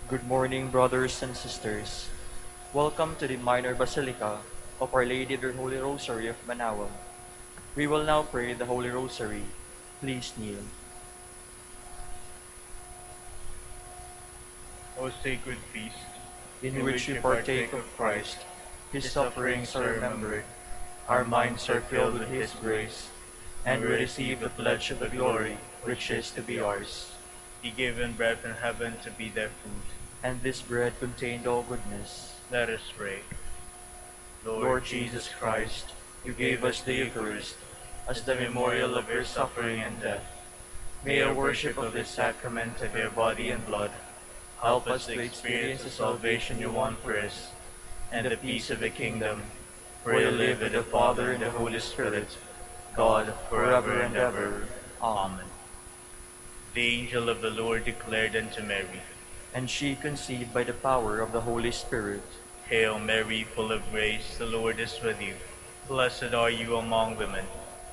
Good morning, brothers and sisters. Welcome to the Minor Basilica of Our Lady of the Holy Rosary of Manaoag. We will now pray the Holy Rosary. Please kneel. O sacred feast, In which we partake of Christ, His sufferings are remembered, our minds are filled with His grace, and we receive the pledge of the glory which is to be ours. He gave in bread from heaven to be their food. And this bread contained all goodness. Let us pray. Lord Jesus Christ, you gave us the Eucharist as the memorial of your suffering and death. May our worship of this sacrament of your body and blood help us to experience the salvation you won for us and the peace of the kingdom, where you live with the Father and the Holy Spirit, God, forever and ever. Amen. The angel of the Lord declared unto Mary, And she conceived by the power of the Holy Spirit. Hail Mary, full of grace, the Lord is with you. Blessed are you among women,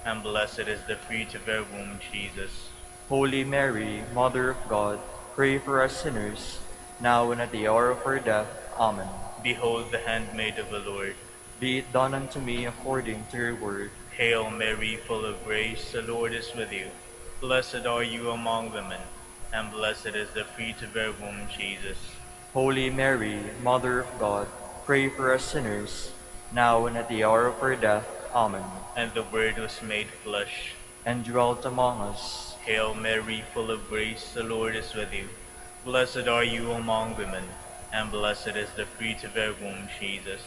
and blessed is the fruit of your womb, Jesus. Holy Mary, Mother of God, pray for us sinners, now and at the hour of our death. Amen. Behold the handmaid of the Lord. Be it done unto me according to your word. Hail Mary, full of grace, the Lord is with you. Blessed are you among women, and blessed is the fruit of your womb, Jesus. Holy Mary, Mother of God, pray for us sinners, now and at the hour of our death. Amen. And the Word was made flesh, and dwelt among us. Hail Mary, full of grace, the Lord is with you. Blessed are you among women, and blessed is the fruit of your womb, Jesus.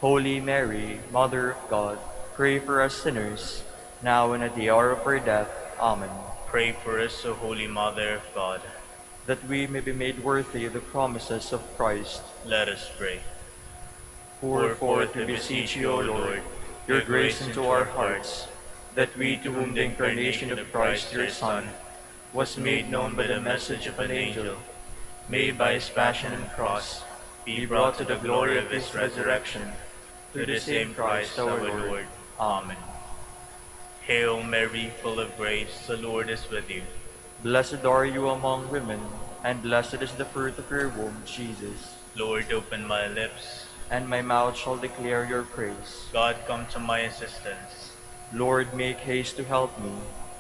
Holy Mary, Mother of God, pray for us sinners, now and at the hour of our death. Amen. Pray for us, O Holy Mother of God, that we may be made worthy of the promises of Christ. Let us pray. Pour forth, we beseech you, O Lord, your grace into our hearts, that we, to whom the incarnation of Christ your Son was made known by the message of an angel, may by his passion and cross be brought to the glory of his resurrection, through the same Christ our Lord. Amen. Hail Mary, full of grace, the Lord is with you. Blessed are you among women, and blessed is the fruit of your womb, Jesus. Lord, open my lips, and my mouth shall declare your praise. God, come to my assistance. Lord, make haste to help me.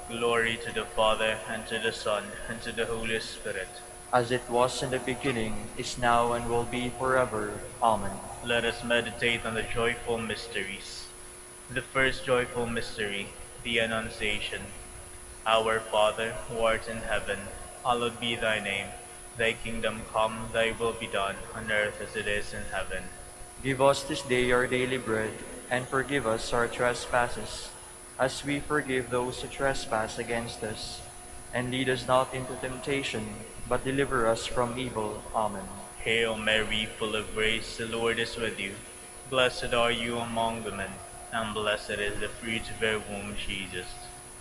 Glory to the Father, and to the Son, and to the Holy Spirit. As it was in the beginning, is now, and will be forever. Amen. Let us meditate on the joyful mysteries. The first joyful mystery, the Annunciation. Our Father, who art in heaven, hallowed be thy name. Thy kingdom come, thy will be done, on earth as it is in heaven. Give us this day our daily bread, and forgive us our trespasses, as we forgive those who trespass against us. And lead us not into temptation, but deliver us from evil. Amen. Hail Mary, full of grace, the Lord is with you. Blessed are you among women, and blessed is the fruit of your womb, Jesus.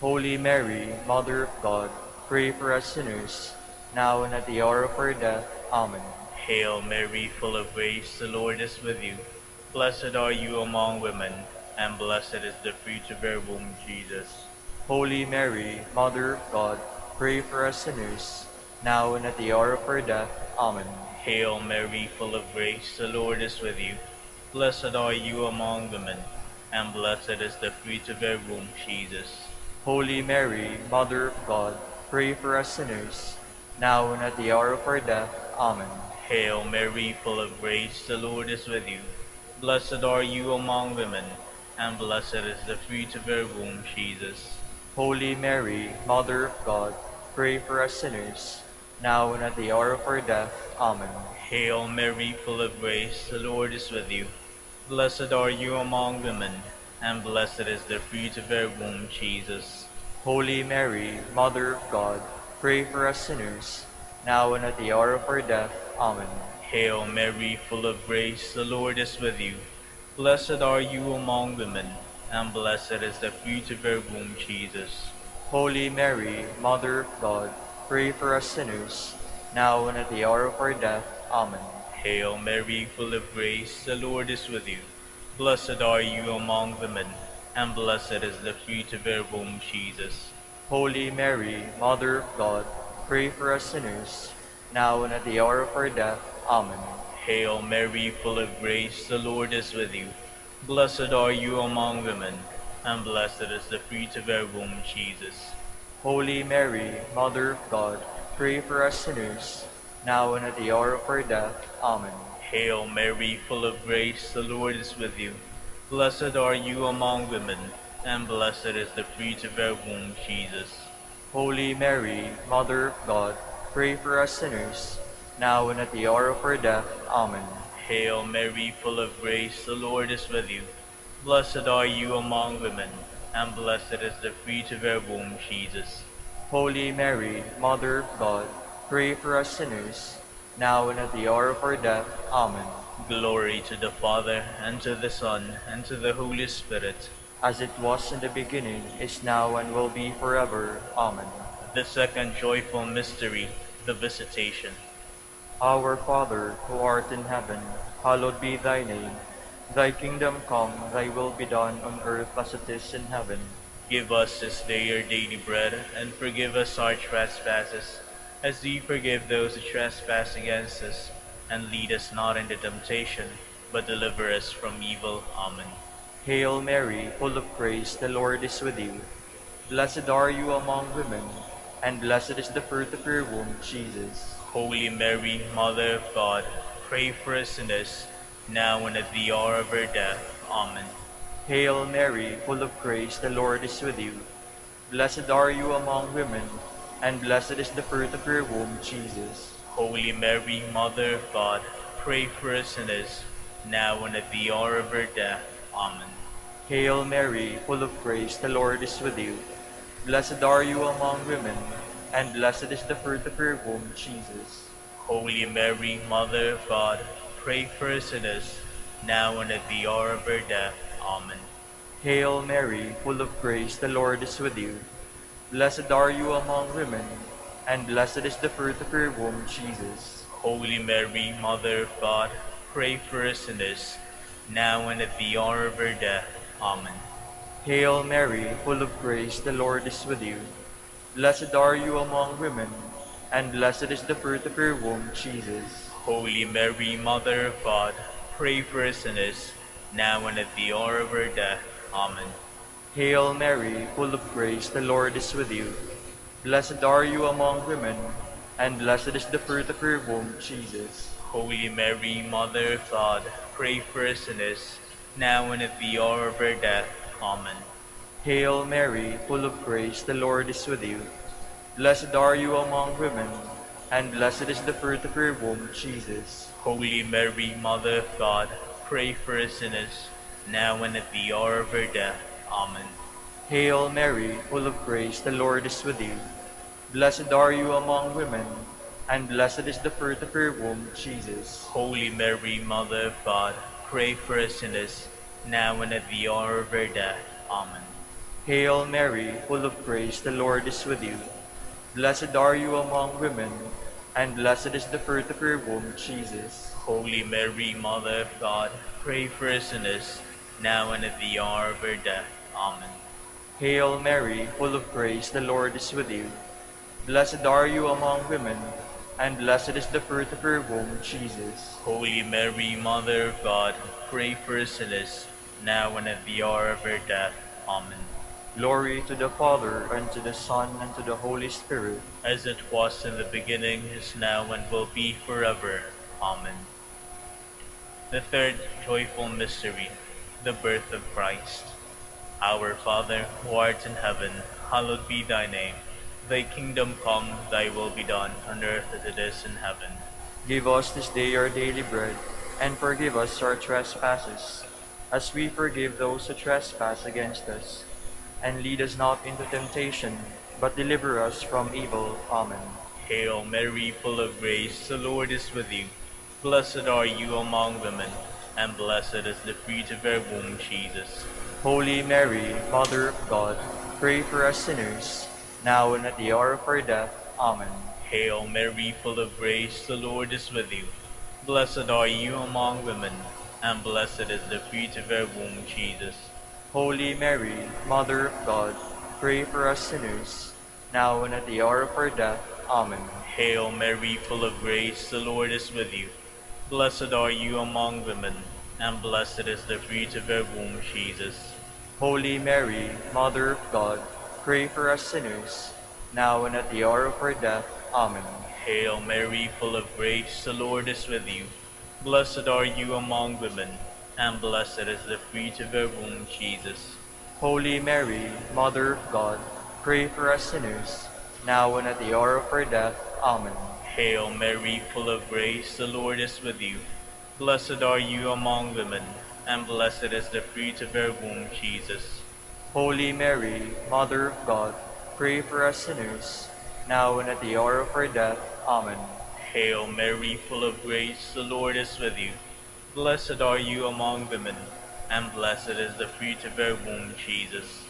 Holy Mary, Mother of God, pray for us sinners, now and at the hour of our death. Amen. Hail Mary, full of grace, the Lord is with you. Blessed are you among women, and blessed is the fruit of your womb, Jesus. Holy Mary, Mother of God, pray for us sinners, now and at the hour of our death. Amen. Hail Mary, full of grace, the Lord is with you. Blessed are you among women, and blessed is the fruit of your womb, Jesus. Holy Mary, Mother of God, pray for us sinners, now and at the hour of our death. Amen. Hail Mary, full of grace, the Lord is with you. Blessed are you among women, and blessed is the fruit of your womb, Jesus. Holy Mary, Mother of God, pray for us sinners, now and at the hour of our death. Amen. Hail Mary, full of grace, the Lord is with you. Blessed are you among women, and blessed is the fruit of your womb, Jesus. Holy Mary, Mother of God, pray for us sinners, now and at the hour of our death. Amen. Hail Mary, full of grace, the Lord is with you. Blessed are you among women, and blessed is the fruit of your womb, Jesus. Holy Mary, Mother of God, pray for us sinners, now and at the hour of our death. Amen. Hail Mary, full of grace, the Lord is with you. Blessed are you among women, and blessed is the fruit of your womb, Jesus. Holy Mary, Mother of God, pray for us sinners, now and at the hour of our death. Amen. Hail Mary, full of grace, the Lord is with you. Blessed are you among women, and blessed is the fruit of your womb, Jesus. Holy Mary, Mother of God, pray for us sinners, now and at the hour of our death. Amen. Hail Mary, full of grace, the Lord is with you. Blessed are you among women, and blessed is the fruit of your womb, Jesus. Holy Mary, Mother of God, pray for us sinners, now and at the hour of our death. Amen. Hail Mary, full of grace, the Lord is with you. Blessed are you among women, and blessed is the fruit of your womb, Jesus. Holy Mary, Mother of God, pray for us sinners, now and at the hour of our death. Amen. Glory to the Father, and to the Son, and to the Holy Spirit. As it was in the beginning, is now, and will be forever. Amen. The second joyful mystery, the Visitation. Our Father, who art in heaven, hallowed be thy name. Thy kingdom come, thy will be done on earth as it is in heaven. Give us this day our daily bread, and forgive us our trespasses, as we forgive those who trespass against us. And lead us not into temptation, but deliver us from evil. Amen. Hail Mary, full of grace, the Lord is with you. Blessed are you among women, and blessed is the fruit of your womb, Jesus. Holy Mary, Mother of God, pray for us sinners, now and at the hour of our death. Amen. Hail Mary, full of grace, the Lord is with you. Blessed are you among women, and blessed is the fruit of your womb, Jesus. Holy Mary, Mother of God, pray for us sinners, now and at the hour of our death. Amen. Hail Mary, full of grace, the Lord is with you. Blessed are you among women, and blessed is the fruit of your womb, Jesus. Holy Mary, Mother of God, pray for us sinners, now and at the hour of our death. Amen. Hail Mary, full of grace, the Lord is with you. Blessed are you among women, and blessed is the fruit of your womb, Jesus. Holy Mary, Mother of God, pray for us sinners, now and at the hour of our death. Amen. Hail Mary, full of grace, the Lord is with you. Blessed are you among women, and blessed is the fruit of your womb, Jesus. Holy Mary, Mother of God, pray for us sinners, now and at the hour of our death. Amen. Hail Mary, full of grace, the Lord is with you. Blessed are you among women, and blessed is the fruit of your womb, Jesus. Holy Mary, Mother of God, pray for us sinners, now and at the hour of our death. Amen. Hail Mary, full of grace, the Lord is with you. Blessed are you among women, and blessed is the fruit of your womb, Jesus. Holy Mary, Mother of God, pray for us sinners, now and at the hour of our death. Amen. Hail Mary, full of grace, the Lord is with you. Blessed are you among women, and blessed is the fruit of your womb, Jesus. Holy Mary, Mother of God, pray for us sinners, now and at the hour of our death. Amen. Hail Mary, full of grace, the Lord is with you. Blessed are you among women, and blessed is the fruit of your womb, Jesus. Holy Mary, Mother of God, pray for us sinners, now and at the hour of our death. Amen. Hail Mary, full of grace, the Lord is with you. Blessed are you among women, and blessed is the fruit of your womb, Jesus. Holy Mary, Mother of God, pray for us sinners, now and at the hour of our death. Amen. Glory to the Father, and to the Son, and to the Holy Spirit. As it was in the beginning, is now, and will be forever. Amen. The third joyful mystery, the birth of Christ. Our Father, who art in heaven, hallowed be thy name. Thy kingdom come, thy will be done, on earth as it is in heaven. Give us this day our daily bread, and forgive us our trespasses, as we forgive those who trespass against us. And lead us not into temptation, but deliver us from evil. Amen. Hail Mary, full of grace, the Lord is with you. Blessed are you among women, and blessed is the fruit of your womb, Jesus. Holy Mary, Mother of God, pray for us sinners, now and at the hour of our death. Amen. Hail Mary, full of grace, the Lord is with you. Blessed are you among women, and blessed is the fruit of your womb, Jesus. Holy Mary, Mother of God, pray for us sinners, now and at the hour of our death. Amen. Hail Mary, full of grace, the Lord is with you. Blessed are you among women, and blessed is the fruit of your womb, Jesus. Holy Mary, Mother of God, pray for us sinners, now and at the hour of our death. Amen. Hail Mary, full of grace, the Lord is with you. Blessed are you among women, and blessed is the fruit of your womb, Jesus. Holy Mary, Mother of God, pray for us sinners, now and at the hour of our death. Amen. Hail Mary, full of grace, the Lord is with you. Blessed are you among women, and blessed is the fruit of your womb, Jesus. Holy Mary, Mother of God, pray for us sinners, now and at the hour of our death. Amen. Hail Mary, full of grace, the Lord is with you. Blessed are you among women, and blessed is the fruit of your womb, Jesus.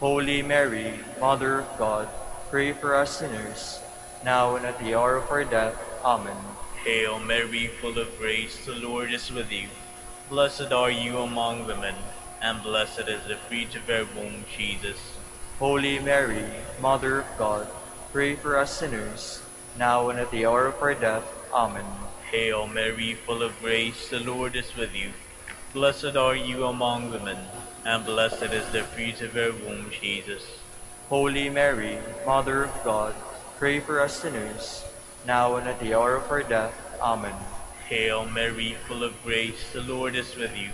Holy Mary, Mother of God, pray for us sinners, now and at the hour of our death. Amen. Hail Mary, full of grace, the Lord is with you. Blessed are you among women, and blessed is the fruit of your womb, Jesus. Holy Mary, Mother of God, pray for us sinners, now and at the hour of our death. Amen. Hail Mary, full of grace, the Lord is with you. Blessed are you among women, and blessed is the fruit of your womb, Jesus. Holy Mary, Mother of God, pray for us sinners, now and at the hour of our death. Amen. Hail Mary, full of grace, the Lord is with you.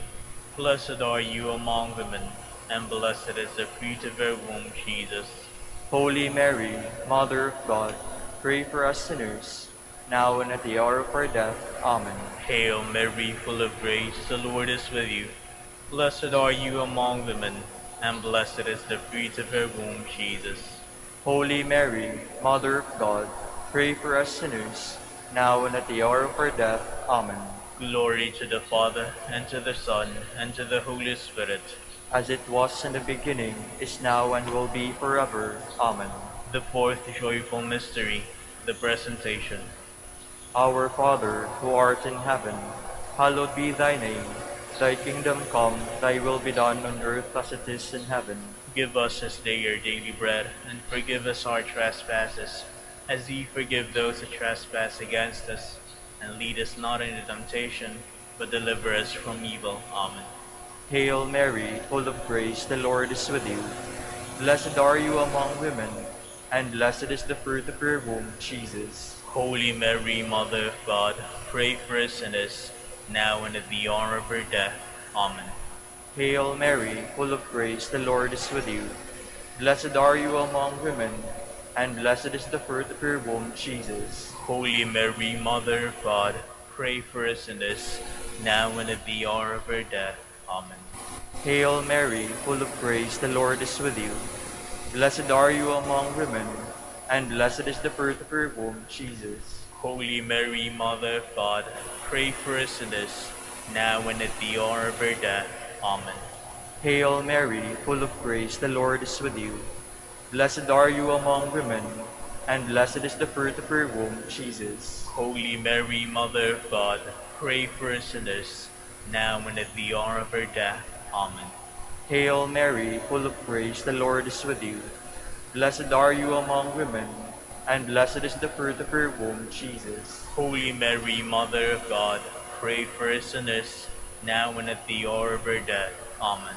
Blessed are you among women, and blessed is the fruit of your womb, Jesus. Holy Mary, Mother of God, pray for us sinners, now and at the hour of our death. Amen. Hail Mary, full of grace, the Lord is with you. Blessed are you among women, and blessed is the fruit of your womb, Jesus. Holy Mary, Mother of God, pray for us sinners, now and at the hour of our death. Amen. Glory to the Father, and to the Son, and to the Holy Spirit. As it was in the beginning, is now, and will be forever. Amen. The fourth joyful mystery, the Presentation. Our Father, who art in heaven, hallowed be thy name. Thy kingdom come, thy will be done on earth as it is in heaven. Give us this day our daily bread, and forgive us our trespasses, as we forgive those who trespass against us. And lead us not into temptation, but deliver us from evil. Amen. Hail Mary, full of grace, the Lord is with you. Blessed are you among women, and blessed is the fruit of your womb, Jesus. Holy Mary, Mother of God, pray for us sinners, now and at the hour of our death. Amen. Hail Mary, full of grace, the Lord is with you. Blessed are you among women, and blessed is the fruit of your womb, Jesus. Holy Mary, Mother of God, pray for us sinners, now and at the hour of our death. Amen. Hail Mary, full of grace, the Lord is with you. Blessed are you among women, and blessed is the fruit of your womb, Jesus. Holy Mary, Mother of God, pray for us sinners, now and at the hour of our death. Amen. Hail Mary, full of grace, the Lord is with you. Blessed are you among women, and blessed is the fruit of your womb, Jesus. Holy Mary, Mother of God, pray for us sinners, now and at the hour of our death. Amen. Hail Mary, full of grace, the Lord is with you. Blessed are you among women, and blessed is the fruit of your womb, Jesus. Holy Mary, Mother of God, pray for us sinners, now and at the hour of our death. Amen.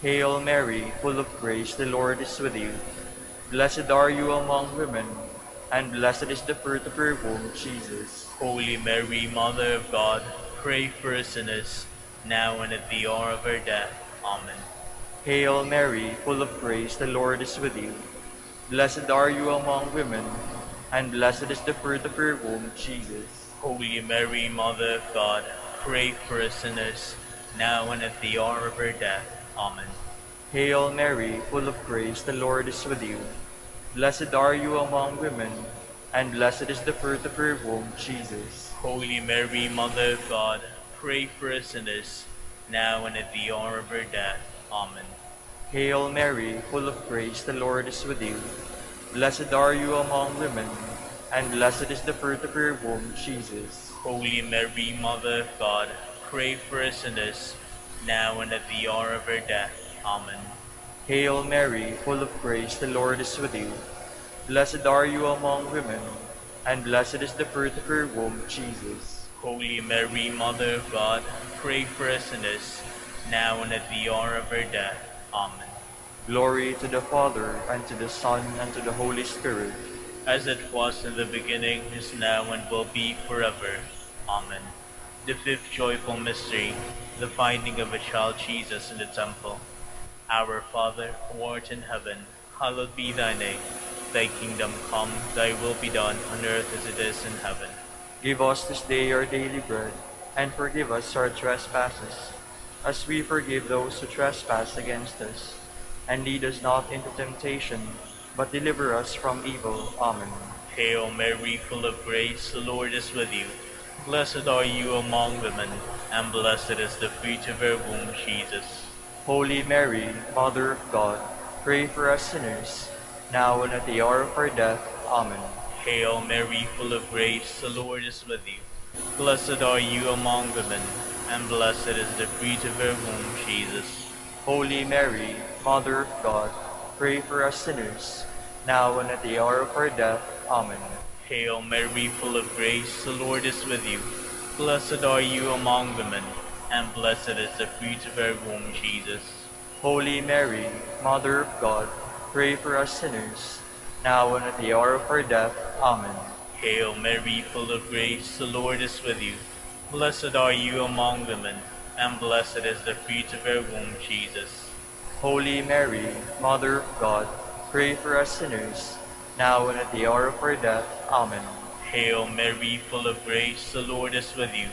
Hail Mary, full of grace, the Lord is with you. Blessed are you among women, and blessed is the fruit of your womb, Jesus. Holy Mary, Mother of God, pray for us sinners, now and at the hour of our death. Amen. Hail Mary, full of grace, the Lord is with you. Blessed are you among women, and blessed is the fruit of your womb, Jesus. Holy Mary, Mother of God, pray for us sinners, now and at the hour of our death. Amen. Hail Mary, full of grace, the Lord is with you. Blessed are you among women, and blessed is the fruit of your womb, Jesus. Holy Mary, Mother of God, pray for us sinners, now and at the hour of our death. Amen. Hail Mary, full of grace, the Lord is with you. Blessed are you among women, and blessed is the fruit of your womb, Jesus. Holy Mary, Mother of God, pray for us sinners, now and at the hour of our death. Amen. Hail Mary, full of grace, the Lord is with you. Blessed are you among women, and blessed is the fruit of your womb, Jesus. Holy Mary, Mother of God, pray for us sinners, now and at the hour of our death. Amen. Glory to the Father, and to the Son, and to the Holy Spirit. As it was in the beginning, is now, and will be forever. Amen. The fifth joyful mystery, the finding of a child Jesus in the temple. Our Father, who art in heaven, hallowed be thy name. Thy kingdom come, thy will be done, on earth as it is in heaven. Give us this day our daily bread, and forgive us our trespasses, as we forgive those who trespass against us. And lead us not into temptation, but deliver us from evil. Amen. Hail Mary, full of grace, the Lord is with you. Blessed are you among women, and blessed is the fruit of your womb, Jesus. Holy Mary, Mother of God, pray for us sinners, now and at the hour of our death. Amen. Hail Mary, full of grace, the Lord is with you. Blessed are you among women, and blessed is the fruit of your womb, Jesus. Holy Mary, Mother of God, pray for us sinners, now and at the hour of our death. Amen. Hail Mary, full of grace, the Lord is with you. Blessed are you among women, and blessed is the fruit of your womb, Jesus. Holy Mary, Mother of God, pray for us sinners, now and at the hour of our death. Amen. Hail Mary, full of grace, the Lord is with you. Blessed are you among women, and blessed is the fruit of your womb, Jesus. Holy Mary, Mother of God, pray for us sinners, now and at the hour of our death. Amen. Hail Mary, full of grace, the Lord is with you.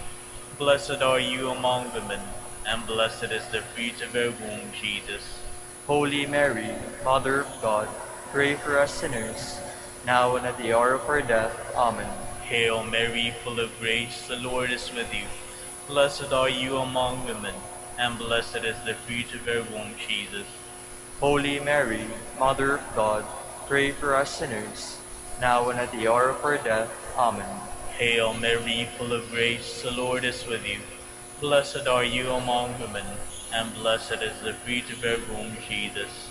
Blessed are you among women, and blessed is the fruit of your womb, Jesus. Holy Mary, Mother of God, pray for us sinners, now and at the hour of our death. Amen. Hail Mary, full of grace, the Lord is with you. Blessed are you among women, and blessed is the fruit of your womb, Jesus. Holy Mary, Mother of God, pray for us sinners, now and at the hour of our death. Amen. Hail Mary, full of grace, the Lord is with you. Blessed are you among women, and blessed is the fruit of your womb, Jesus.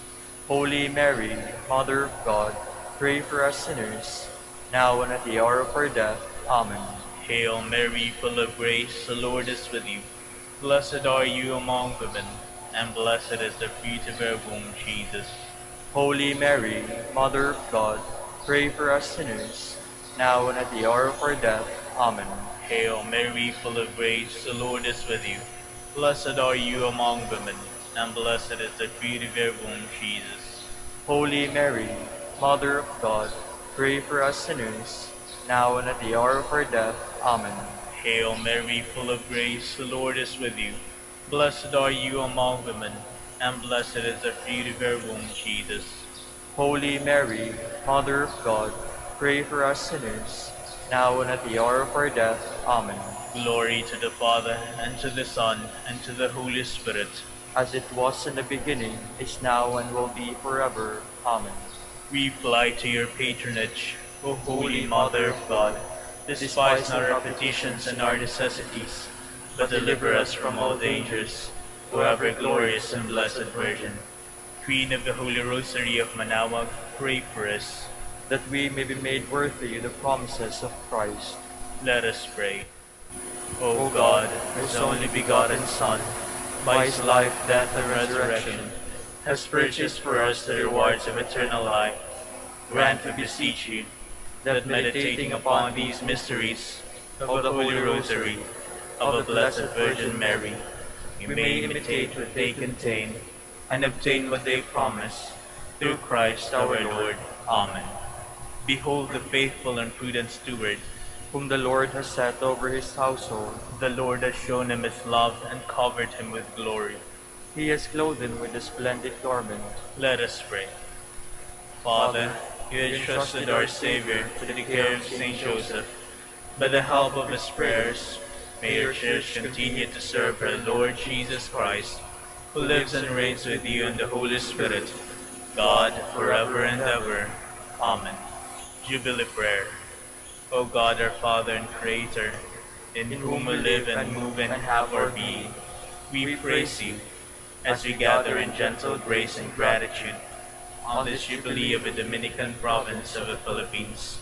Holy Mary, Mother of God, pray for us sinners, now and at the hour of our death. Amen. Hail Mary, full of grace, the Lord is with you. Blessed are you among women, and blessed is the fruit of your womb, Jesus. Holy Mary, Mother of God, pray for us sinners, now and at the hour of our death. Amen. Hail Mary, full of grace, the Lord is with you. Blessed are you among women, and blessed is the fruit of your womb, Jesus. Holy Mary, Mother of God, pray for us sinners, now and at the hour of our death. Amen. Hail Mary, full of grace, the Lord is with you. Blessed are you among women, and blessed is the fruit of your womb, Jesus. Holy Mary, Mother of God, pray for us sinners, now and at the hour of our death. Amen. Glory to the Father, and to the Son, and to the Holy Spirit. As it was in the beginning, is now, and will be forever. Amen. We fly to your patronage, O Holy Mother of God. Despise not our petitions and our necessities, but deliver us from all dangers, O ever glorious and blessed Virgin. Queen of the Holy Rosary of Manaoag, pray for us, that we may be made worthy of the promises of Christ. Let us pray. O God, whose only begotten Son, by his life, death, and resurrection, has purchased for us the rewards of eternal life, grant, we beseech you, that meditating upon these mysteries of the Holy Rosary of the Blessed Virgin Mary, we may imitate what they contain and obtain what they promise, through Christ our Lord. Amen. Behold the faithful and prudent steward, whom the Lord has set over his household. The Lord has shown him his love and covered him with glory. He has clothed him with a splendid garment. Let us pray. Father, you entrusted our Savior to the care of Saint Joseph. By the help of his prayers, may your Church continue to serve her Lord Jesus Christ, who lives and reigns with you in the Holy Spirit, God, forever and ever. Amen. Jubilee Prayer. O God, our Father and Creator, in whom we live and move and have our being, we praise you as we gather in gentle grace and gratitude on this Jubilee of the Dominican province of the Philippines.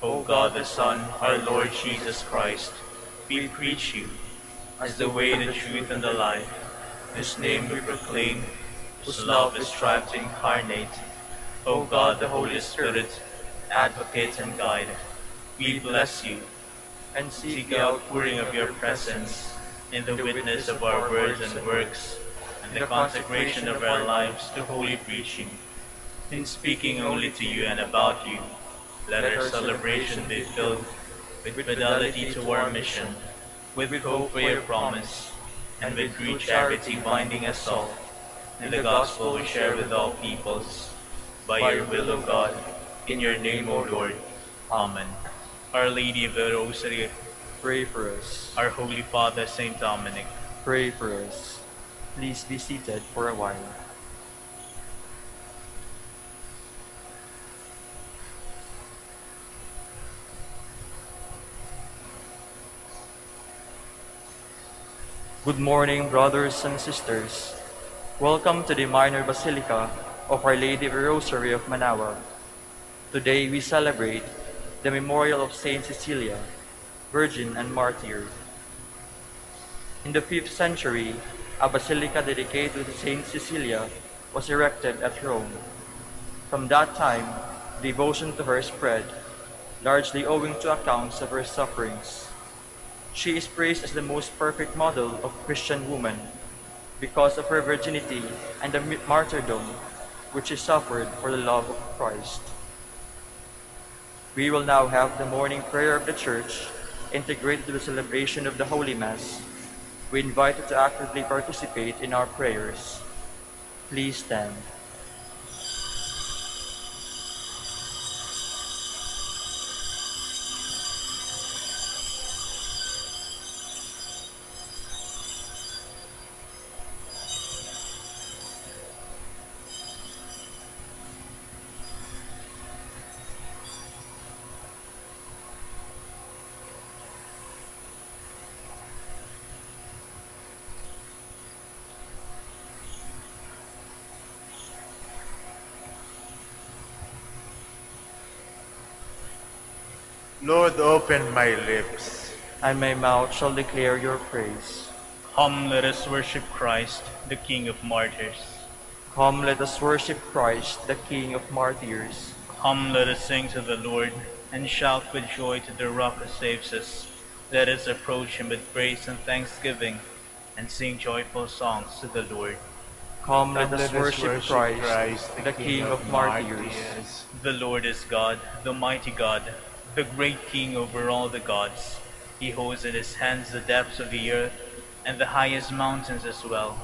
O God the Son, our Lord Jesus Christ, we preach you as the way, the truth, and the life, whose name we proclaim, whose love is strive to incarnate. O God, the Holy Spirit, advocate and guide, we bless you and seek the outpouring of your presence in the witness of our words and works, and the consecration of our lives to holy preaching. In speaking only to you and about you, let our celebration be filled with fidelity to our mission, with hope for your promise, and with true charity binding us all in the gospel we share with all peoples. By your will, O God, in your name, O Lord. Amen. Our Lady of the Rosary, Pray for us. our Holy Father, Saint Dominic, Pray for us. Please be seated for a while. Good morning, brothers and sisters. Welcome to the Minor Basilica of Our Lady of the Rosary of Manaoag. Today we celebrate the memorial of Saint Cecilia, Virgin and Martyr. In the 5th century, a basilica dedicated to Saint Cecilia was erected at Rome. From that time, devotion to her spread, largely owing to accounts of her sufferings. She is praised as the most perfect model of Christian woman because of her virginity and the martyrdom which she suffered for the love of Christ. We will now have the morning prayer of the Church integrated to the celebration of the Holy Mass. We invite you to actively participate in our prayers. Please stand. Lord, open my lips. And my mouth shall declare your praise. come, let us worship Christ, the King of Martyrs. Come, let us worship Christ, the King of Martyrs. Come, let us sing to the Lord, and shout with joy to the Rock who saves us. Let us approach him with praise and thanksgiving, and sing joyful songs to the Lord. Come, let us worship Christ, the King of Martyrs. The Lord is God, the mighty God, the great King over all the gods. He holds in his hands the depths of the earth, and the highest mountains as well.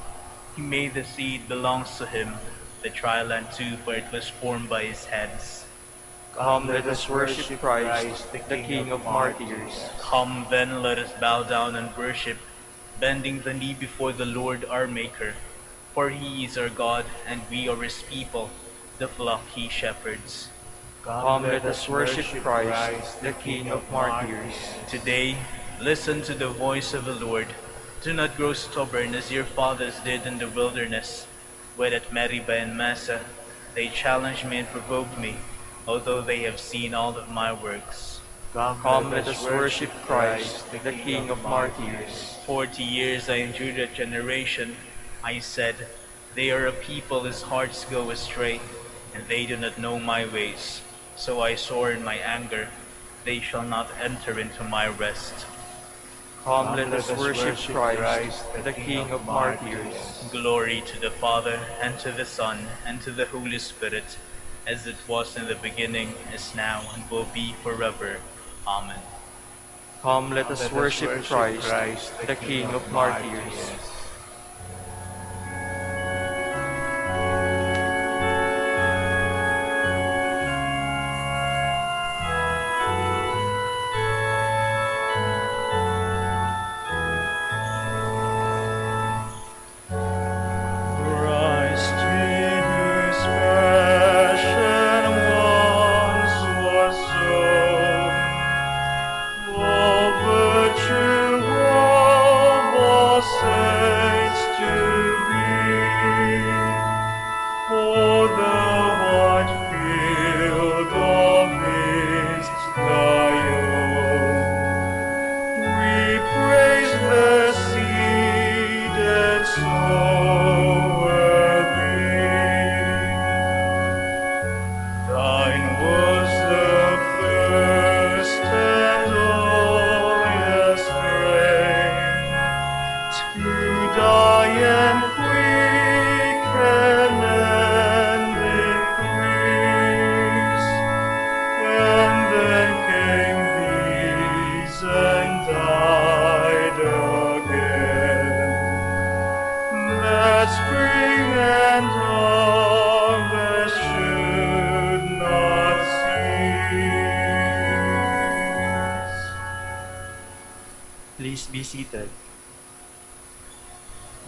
He made the sea, it belongs to him, the dry land too, for it was formed by his hands. Come, let us worship Christ, the King of Martyrs. Come then, let us bow down and worship, bending the knee before the Lord our Maker. For he is our God, and we are his people, the flock he shepherds. Come, let us worship Christ, the King of Martyrs. Today, listen to the voice of the Lord. Do not grow stubborn as your fathers did in the wilderness, when at Meribah and Massa they challenged me and provoked me, although they have seen all of my works. Come, let us worship Christ, the King of Martyrs. 40 years I endured that generation. I said, they are a people whose hearts go astray, and they do not know my ways. So I swore in my anger, they shall not enter into my rest. Come, let us worship Christ, the King of Martyrs. Glory to the Father, and to the Son, and to the Holy Spirit, as it was in the beginning, is now, and will be forever. Amen. Come, let us worship Christ, the King of Martyrs. Christ in his passion once was sown, all virtue, all sin. Please be seated.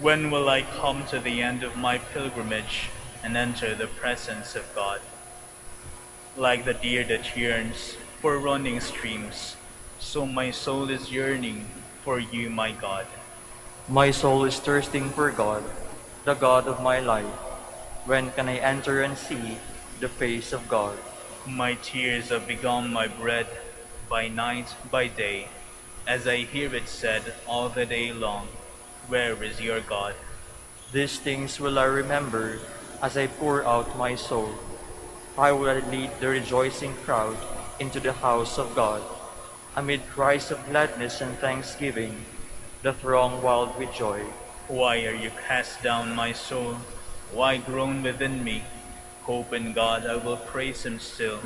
When will I come to the end of my pilgrimage and enter the presence of God? Like the deer that yearns for running streams, so my soul is yearning for you, my God. My soul is thirsting for God, the God of my life. When can I enter and see the face of God? My tears have become my bread by night, by day, as I hear it said all the day long, where is your God? These things will I remember as I pour out my soul. I will lead the rejoicing crowd into the house of God. Amid cries of gladness and thanksgiving, the throng wild with joy. Why are you cast down, my soul? Why groan within me? Hope in God, I will praise him still,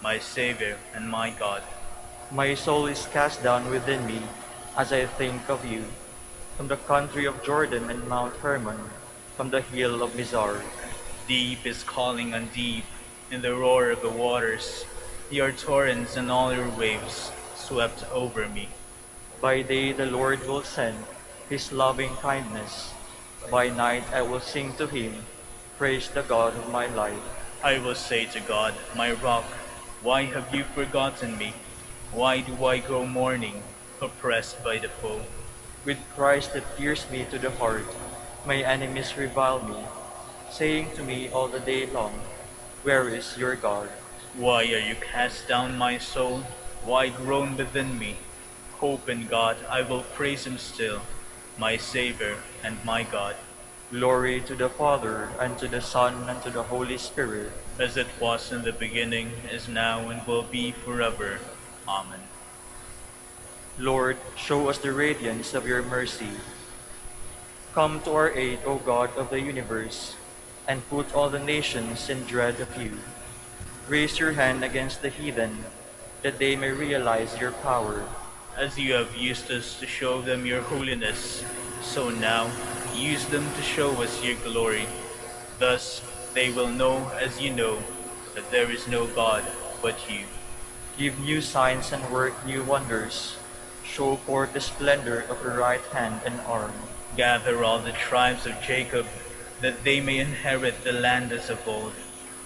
my Savior and my God. My soul is cast down within me as I think of you. From the country of Jordan and Mount Hermon, from the hill of Mizar. Deep is calling on deep, in the roar of the waters. Your torrents and all your waves swept over me. By day the Lord will send his loving kindness. By night I will sing to him, praise the God of my life. I will say to God, my rock, why have you forgotten me? Why do I go mourning, oppressed by the foe? With cries that pierce me to the heart, my enemies revile me, saying to me all the day long, where is your God? Why are you cast down, my soul? Why groan within me? Hope in God, I will praise him still, my Savior and my God. Glory to the Father, and to the Son, and to the Holy Spirit. As it was in the beginning, is now, and will be forever. Amen. Lord, show us the radiance of your mercy. Come to our aid, O God of the universe, and put all the nations in dread of you. Raise your hand against the heathen, that they may realize your power. As you have used us to show them your holiness, so now use them to show us your glory. Thus they will know, as you know, that there is no God but you. Give new signs and work new wonders. Show forth the splendor of your right hand and arm. Gather all the tribes of Jacob, that they may inherit the land as of old.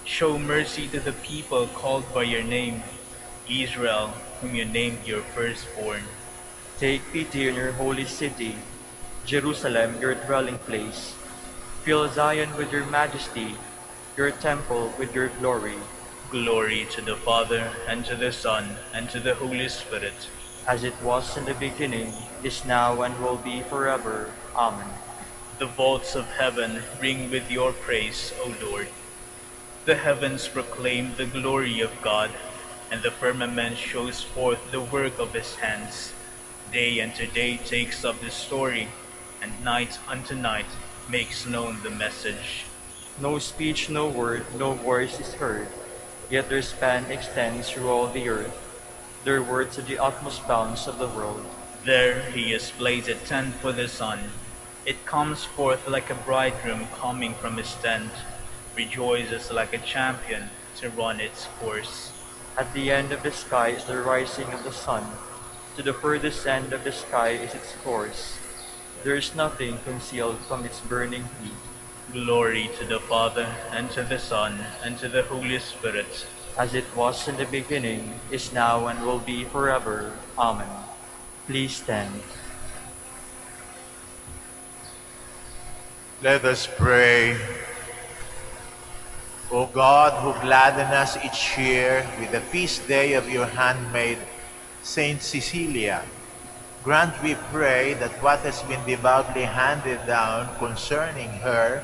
Show mercy to the people called by your name, Israel, whom you named your firstborn. Take pity on your holy city, Jerusalem, your dwelling place. Fill Zion with your majesty, your temple with your glory. Glory to the Father, and to the Son, and to the Holy Spirit. As it was in the beginning, is now, and will be forever. Amen. The vaults of heaven ring with your praise, O Lord. The heavens proclaim the glory of God, and the firmament shows forth the work of his hands. Day unto day takes up the story, and night unto night makes known the message. No speech, no word, no voice is heard, yet their span extends through all the earth, their words to the utmost bounds of the world. There he has placed a tent for the sun. It comes forth like a bridegroom coming from his tent, rejoices like a champion to run its course. At the end of the sky is the rising of the sun. To the furthest end of the sky is its course. There is nothing concealed from its burning heat. Glory to the Father, and to the Son, and to the Holy Spirit. As it was in the beginning, is now, and will be forever. Amen. Please stand. Let us pray. O God, who gladden us each year with the feast day of your handmaid, Saint Cecilia, grant, we pray, that what has been devoutly handed down concerning her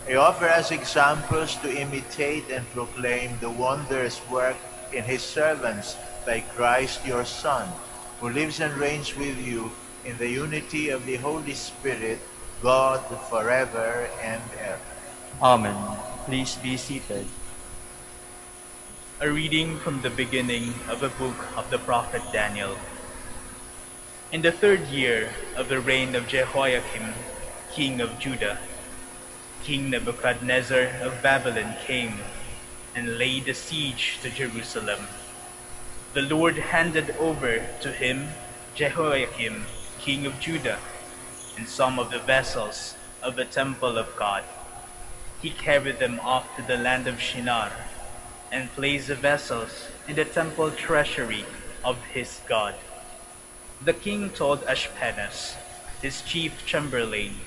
may offer us examples to imitate and proclaim the wondrous work in his servants by Christ your Son, who lives and reigns with you in the unity of the Holy Spirit, God, forever and ever. Amen. Please be seated. A reading from the beginning of the book of the prophet Daniel. In the 3rd year of the reign of Jehoiakim, king of Judah, King Nebuchadnezzar of Babylon came and laid a siege to Jerusalem. The Lord handed over to him Jehoiakim, king of Judah, and some of the vessels of the temple of God. He carried them off to the land of Shinar, and placed the vessels in the temple treasury of his God. The king told Ashpenaz, his chief chamberlain,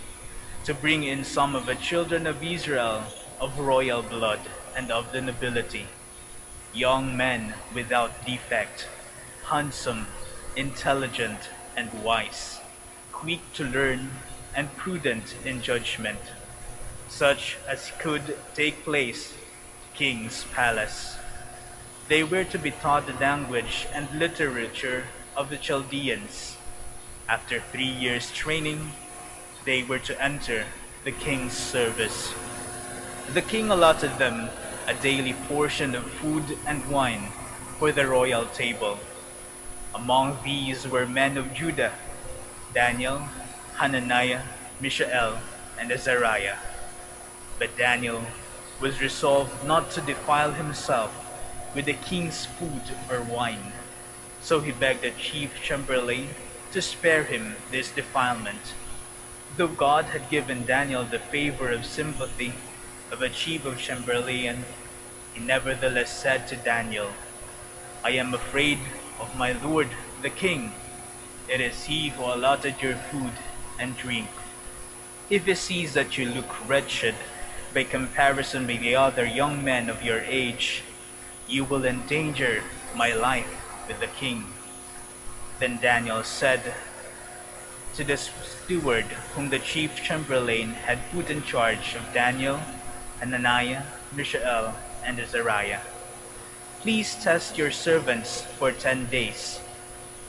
to bring in some of the children of Israel of royal blood and of the nobility, young men without defect, handsome, intelligent, and wise, quick to learn, and prudent in judgment, such as could take place in the king's palace. They were to be taught the language and literature of the Chaldeans. After 3 years' training, they were to enter the king's service. The king allotted them a daily portion of food and wine for the royal table. Among these were men of Judah: Daniel, Hananiah, Mishael, and Azariah. But Daniel was resolved not to defile himself with the king's food or wine. So he begged the chief chamberlain to spare him this defilement. Though God had given Daniel the favor of sympathy of a chief of chamberlain, he nevertheless said to Daniel, "I am afraid of my lord the king. It is he who allotted your food and drink. If he sees that you look wretched by comparison with the other young men of your age, you will endanger my life with the king." Then Daniel said to the steward whom the chief chamberlain had put in charge of Daniel, Hananiah, Mishael, and Azariah, "Please test your servants for 10 days.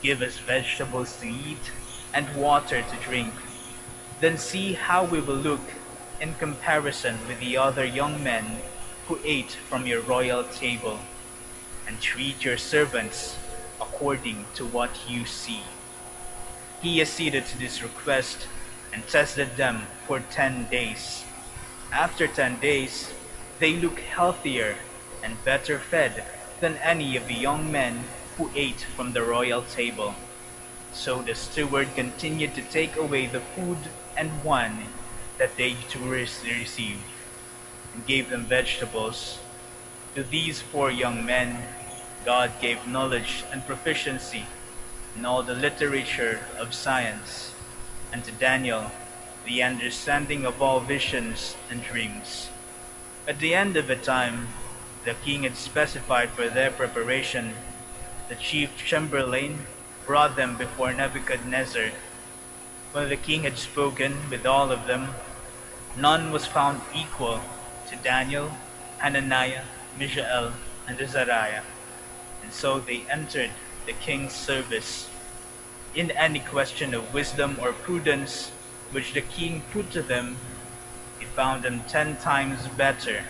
Give us vegetables to eat and water to drink. Then see how we will look in comparison with the other young men who ate from your royal table, and treat your servants according to what you see." He acceded to this request and tested them for 10 days. After 10 days, they looked healthier and better fed than any of the young men who ate from the royal table. So the steward continued to take away the food and wine that they received, and gave them vegetables. To these 4 young men, God gave knowledge and proficiency in all the literature of science, and to Daniel the understanding of all visions and dreams. At the end of the time the king had specified for their preparation, the chief chamberlain brought them before Nebuchadnezzar. When the king had spoken with all of them, none was found equal to Daniel, Hananiah, Mishael, and Azariah, and so they entered the king's service. In any question of wisdom or prudence which the king put to them, he found them 10 times better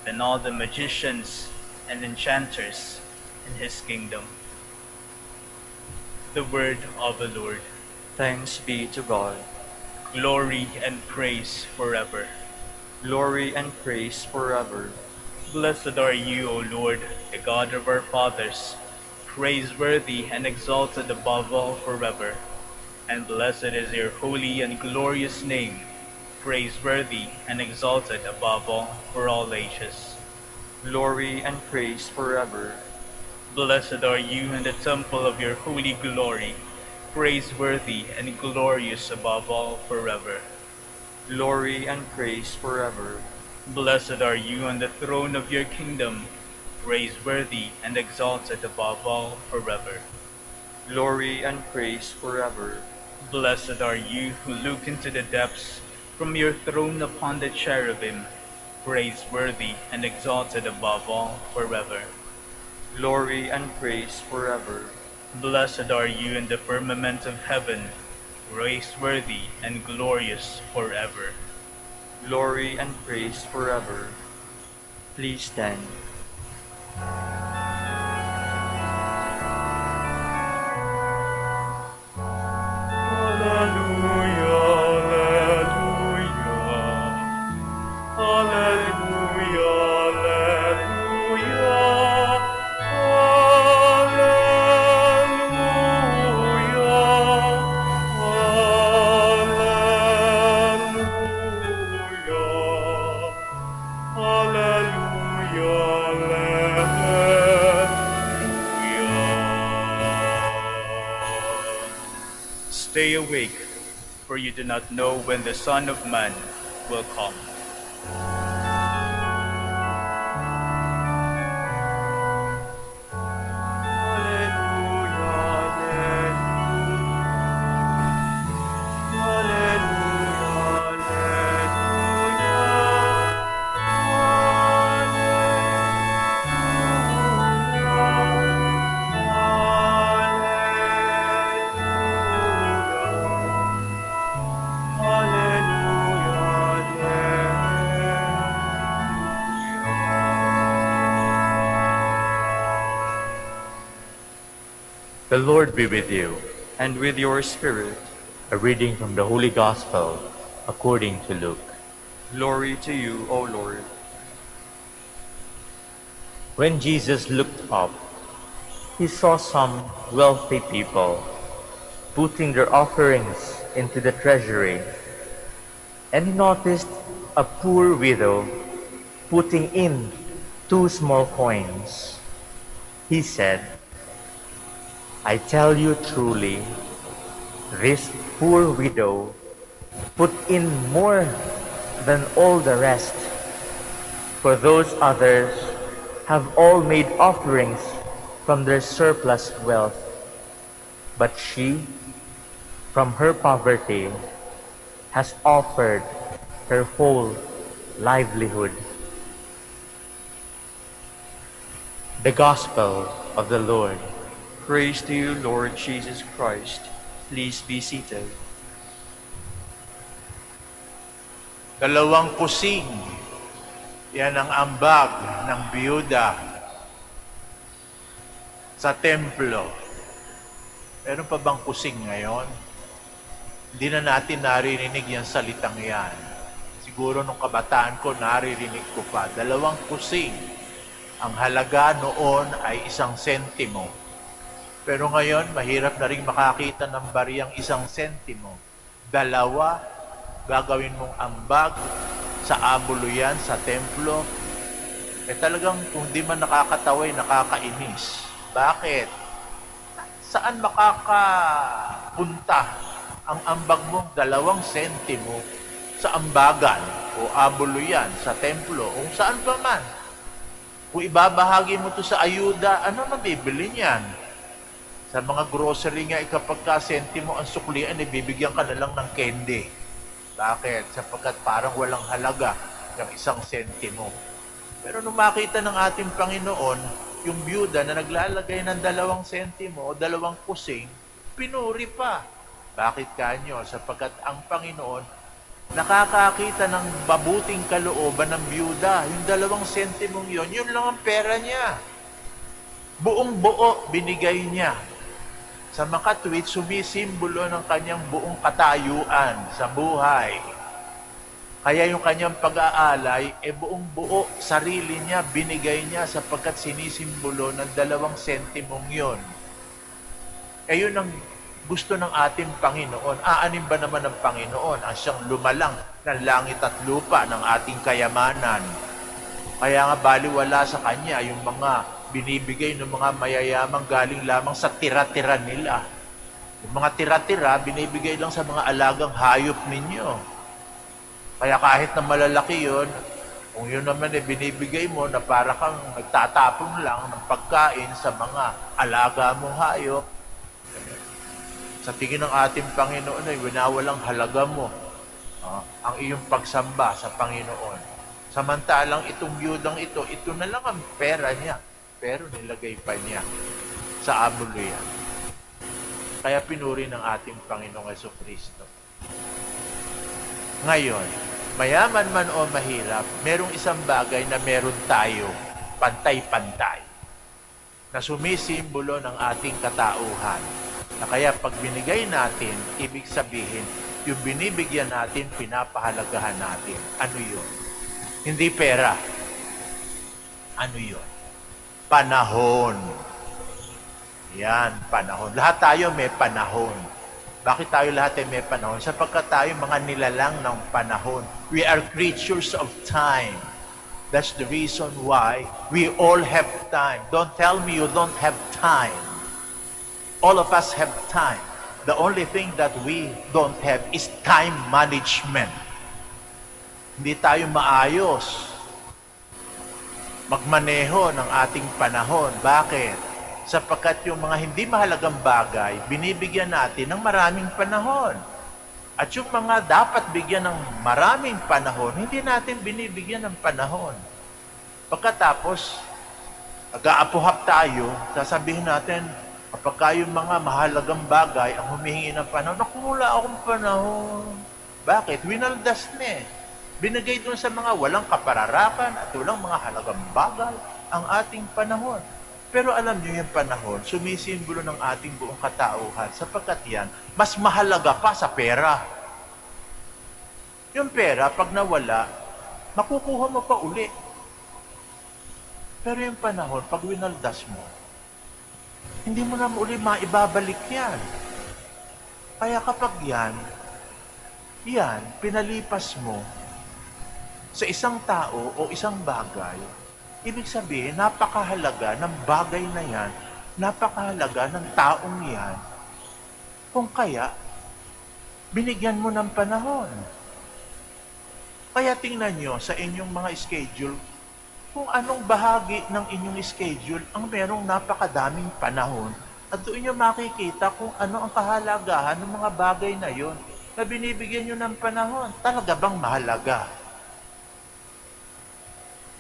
than all the magicians and enchanters in his kingdom. The word of the Lord. Thanks be to God. Glory and praise forever. Glory and praise forever. Blessed are you, O Lord, the God of our fathers, praiseworthy and exalted above all forever. And blessed is your holy and glorious name, praiseworthy and exalted above all for all ages. Glory and praise forever. Blessed are you in the temple of your holy glory, praiseworthy and glorious above all forever. Glory and praise forever. Blessed are you on the throne of your kingdom, praiseworthy and exalted above all forever. Glory and praise forever. Blessed are you who look into the depths from your throne upon the cherubim, praiseworthy and exalted above all forever. Glory and praise forever. Blessed are you in the firmament of heaven, praiseworthy and glorious forever. Glory and praise forever. Please stand. Alleluia, Stay awake, for you do not know when the Son of Man will come. The Lord be with you. And with your spirit. A reading from the Holy Gospel according to Luke. Glory to you, O Lord. When Jesus looked up, he saw some wealthy people putting their offerings into the treasury, and he noticed a poor widow putting in 2 small coins. He said, I tell you truly, this poor widow put in more than all the rest, for those others have all made offerings from their surplus wealth, but she, from her poverty, has offered her whole livelihood. The Gospel of the Lord. Praise to you, Lord Jesus Christ. Please be seated. Dalawang kusing. Yan ang ambag ng biyuda sa templo. Meron pa bang kusing ngayon? Hindi na natin naririnig yung salitang yan. Siguro nung kabataan ko, naririnig ko pa. Dalawang kusing. Ang halaga noon ay 1 sentimo. Pero ngayon, mahirap na rin makakita ng bariyang 1 sentimo. 2, gagawin mong ambag sa abuluyan, sa templo. Talagang kung di man nakakataway, nakakainis. Bakit? Saan makakapunta ang ambag mong 2 sentimo sa ambagan o abuluyan, sa templo, o saan pa man? Kung ibabahagi mo to sa ayuda, ano mabibili niyan? Sa mga grocery nga, kapag ka sentimo ang suklian, bibigyan ka na lang ng candy. Bakit? Sapagkat parang walang halaga ng 1 sentimo. Pero nung makita ng ating Panginoon, yung byuda na naglalagay ng 2 sentimo o 2 kusing, pinuri pa. Bakit kanyo? Sapagkat ang Panginoon nakakakita ng mabuting kalooban ng byuda. Yung 2 sentimong yun lang ang pera niya. Buong buo binigay niya. Sa makatwid, sumisimbolo ng kanyang buong katayuan sa buhay. Kaya yung kanyang pag-aalay, buong buo, sarili niya, binigay niya sapagkat sinisimbolo ng 2 sentimong yun. Yun ang gusto ng ating Panginoon. Aanin ba naman ng Panginoon ang siyang lumalang ng langit at lupa ng ating kayamanan? Kaya nga baliwala sa kanya yung mga binibigay ng mga mayayamang galing lamang sa tira-tira nila. Yung mga tira-tira, binibigay lang sa mga alagang hayop ninyo. Kaya kahit na malalaki yun, kung yun naman binibigay mo na para kang nagtatapon lang ng pagkain sa mga alaga mong hayop, sa tingin ng ating Panginoon ay winawalang halaga mo ang iyong pagsamba sa Panginoon. Samantalang itong biyudang ito na lang ang pera niya. Pero nilagay pa niya sa abuluyan. Kaya pinuri ng ating Panginoong Jesucristo. Ngayon, mayaman man o mahirap, merong isang bagay na meron tayo, pantay-pantay, na sumisimbolo ng ating katauhan. Na kaya pag binigay natin, ibig sabihin, yung binibigyan natin, pinapahalagahan natin. Ano yun? Hindi pera. Ano yun? Panahon. Yan, panahon. Lahat tayo may panahon. Bakit tayo lahat ay may panahon? Sapagkat tayo mga nilalang ng panahon. We are creatures of time. That's the reason why we all have time. Don't tell me you don't have time. All of us have time. The only thing that we don't have is time management. Hindi tayo maayos magmaneho ng ating panahon. Bakit? Sapagkat yung mga hindi mahalagang bagay, binibigyan natin ng maraming panahon. At yung mga dapat bigyan ng maraming panahon, hindi natin binibigyan ng panahon. Pagkatapos,ag-aapuhap tayo, sasabihin natin, kapag yung mga mahalagang bagay ang humihingi ng panahon, naku, wala akong panahon. Bakit? Winaldas na eh. Binigay doon sa mga walang kapararakan at walang mga halagang bagay ang ating panahon. Pero alam niyo yung panahon, sumisimbolo ng ating buong katauhan sapagkat yan, mas mahalaga pa sa pera. Yung pera, pag nawala, makukuha mo pa uli. Pero yung panahon, pag winaldas mo, hindi mo na uli maibabalik yan. Kaya kapag yan, pinalipas mo sa isang tao o isang bagay, ibig sabihin, napakahalaga ng bagay na yan, napakahalaga ng taong yan, kung kaya, binigyan mo ng panahon. Kaya tingnan nyo sa inyong mga schedule, kung anong bahagi ng inyong schedule ang merong napakadaming panahon, at doon nyo makikita kung ano ang kahalagahan ng mga bagay na yon na binibigyan nyo ng panahon. Talaga bang mahalaga?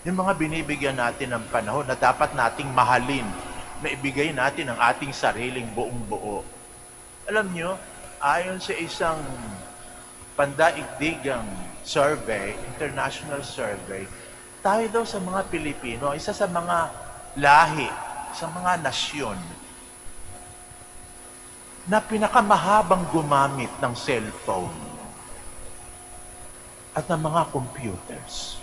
Yung mga binibigyan natin ng panahon na dapat nating mahalin, na ibigay natin ang ating sariling buong buo. Alam nyo, ayon sa isang pandaigdigang survey, international survey, tayo daw sa mga Pilipino, isa sa mga lahi, sa mga nasyon, na pinakamahabang gumamit ng cellphone at ng mga computers.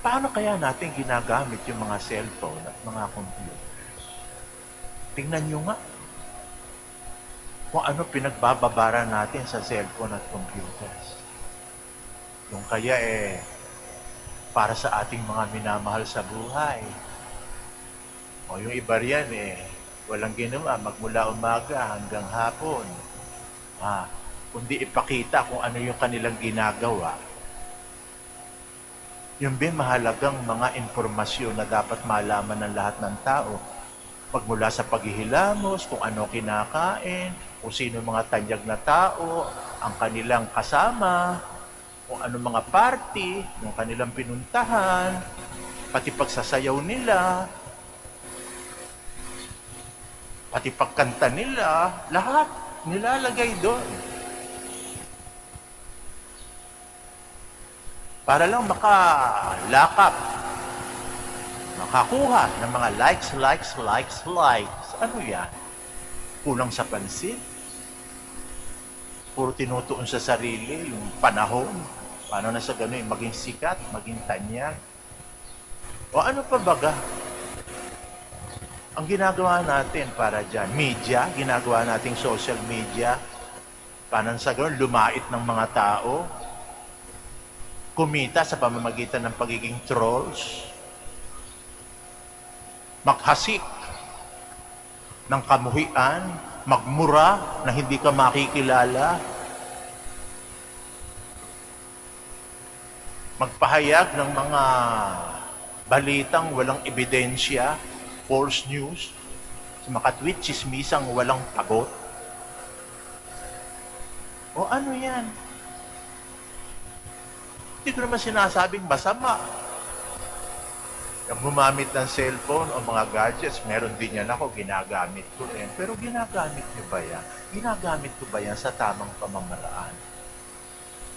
Paano kaya natin ginagamit yung mga cellphone at mga computers? Tingnan nyo nga kung ano pinagbababara natin sa cellphone at computers. Yung kaya para sa ating mga minamahal sa buhay. O yung iba riyan walang ginawa magmula umaga hanggang hapon. Kundi ipakita kung ano yung kanilang ginagawa. Yung mahalagang mga informasyon na dapat malaman ng lahat ng tao. Magmula sa paghihilamos, kung ano kinakain, kung sino mga tanyag na tao, ang kanilang kasama, kung ano mga party, yung kanilang pinuntahan, pati pagsasayaw nila, pati pagkanta nila, lahat nilalagay doon. Para lang makalakap, makakuha ng mga likes. Ano yan? Kulang sa pansin? Puro tinutuon sa sarili, yung panahon. Paano na sa gano'n, maging sikat, maging tanyag? O ano pa baga? Ang ginagawa natin para dyan, media, ginagawa nating social media, paano sa gano'n, lumait ng mga tao, kumita sa pamamagitan ng pagiging trolls, maghasik ng kamuhian, magmura na hindi ka makikilala, magpahayag ng mga balitang walang ebidensya, false news, makatweet chismisang walang tagot. O ano yan? Hindi ko naman sinasabing masama. Yung gumamit ng cellphone o mga gadgets, meron din yan ako, ginagamit ko rin. Pero ginagamit nyo ba yan? Ginagamit ko ba yan sa tamang pamamaraan?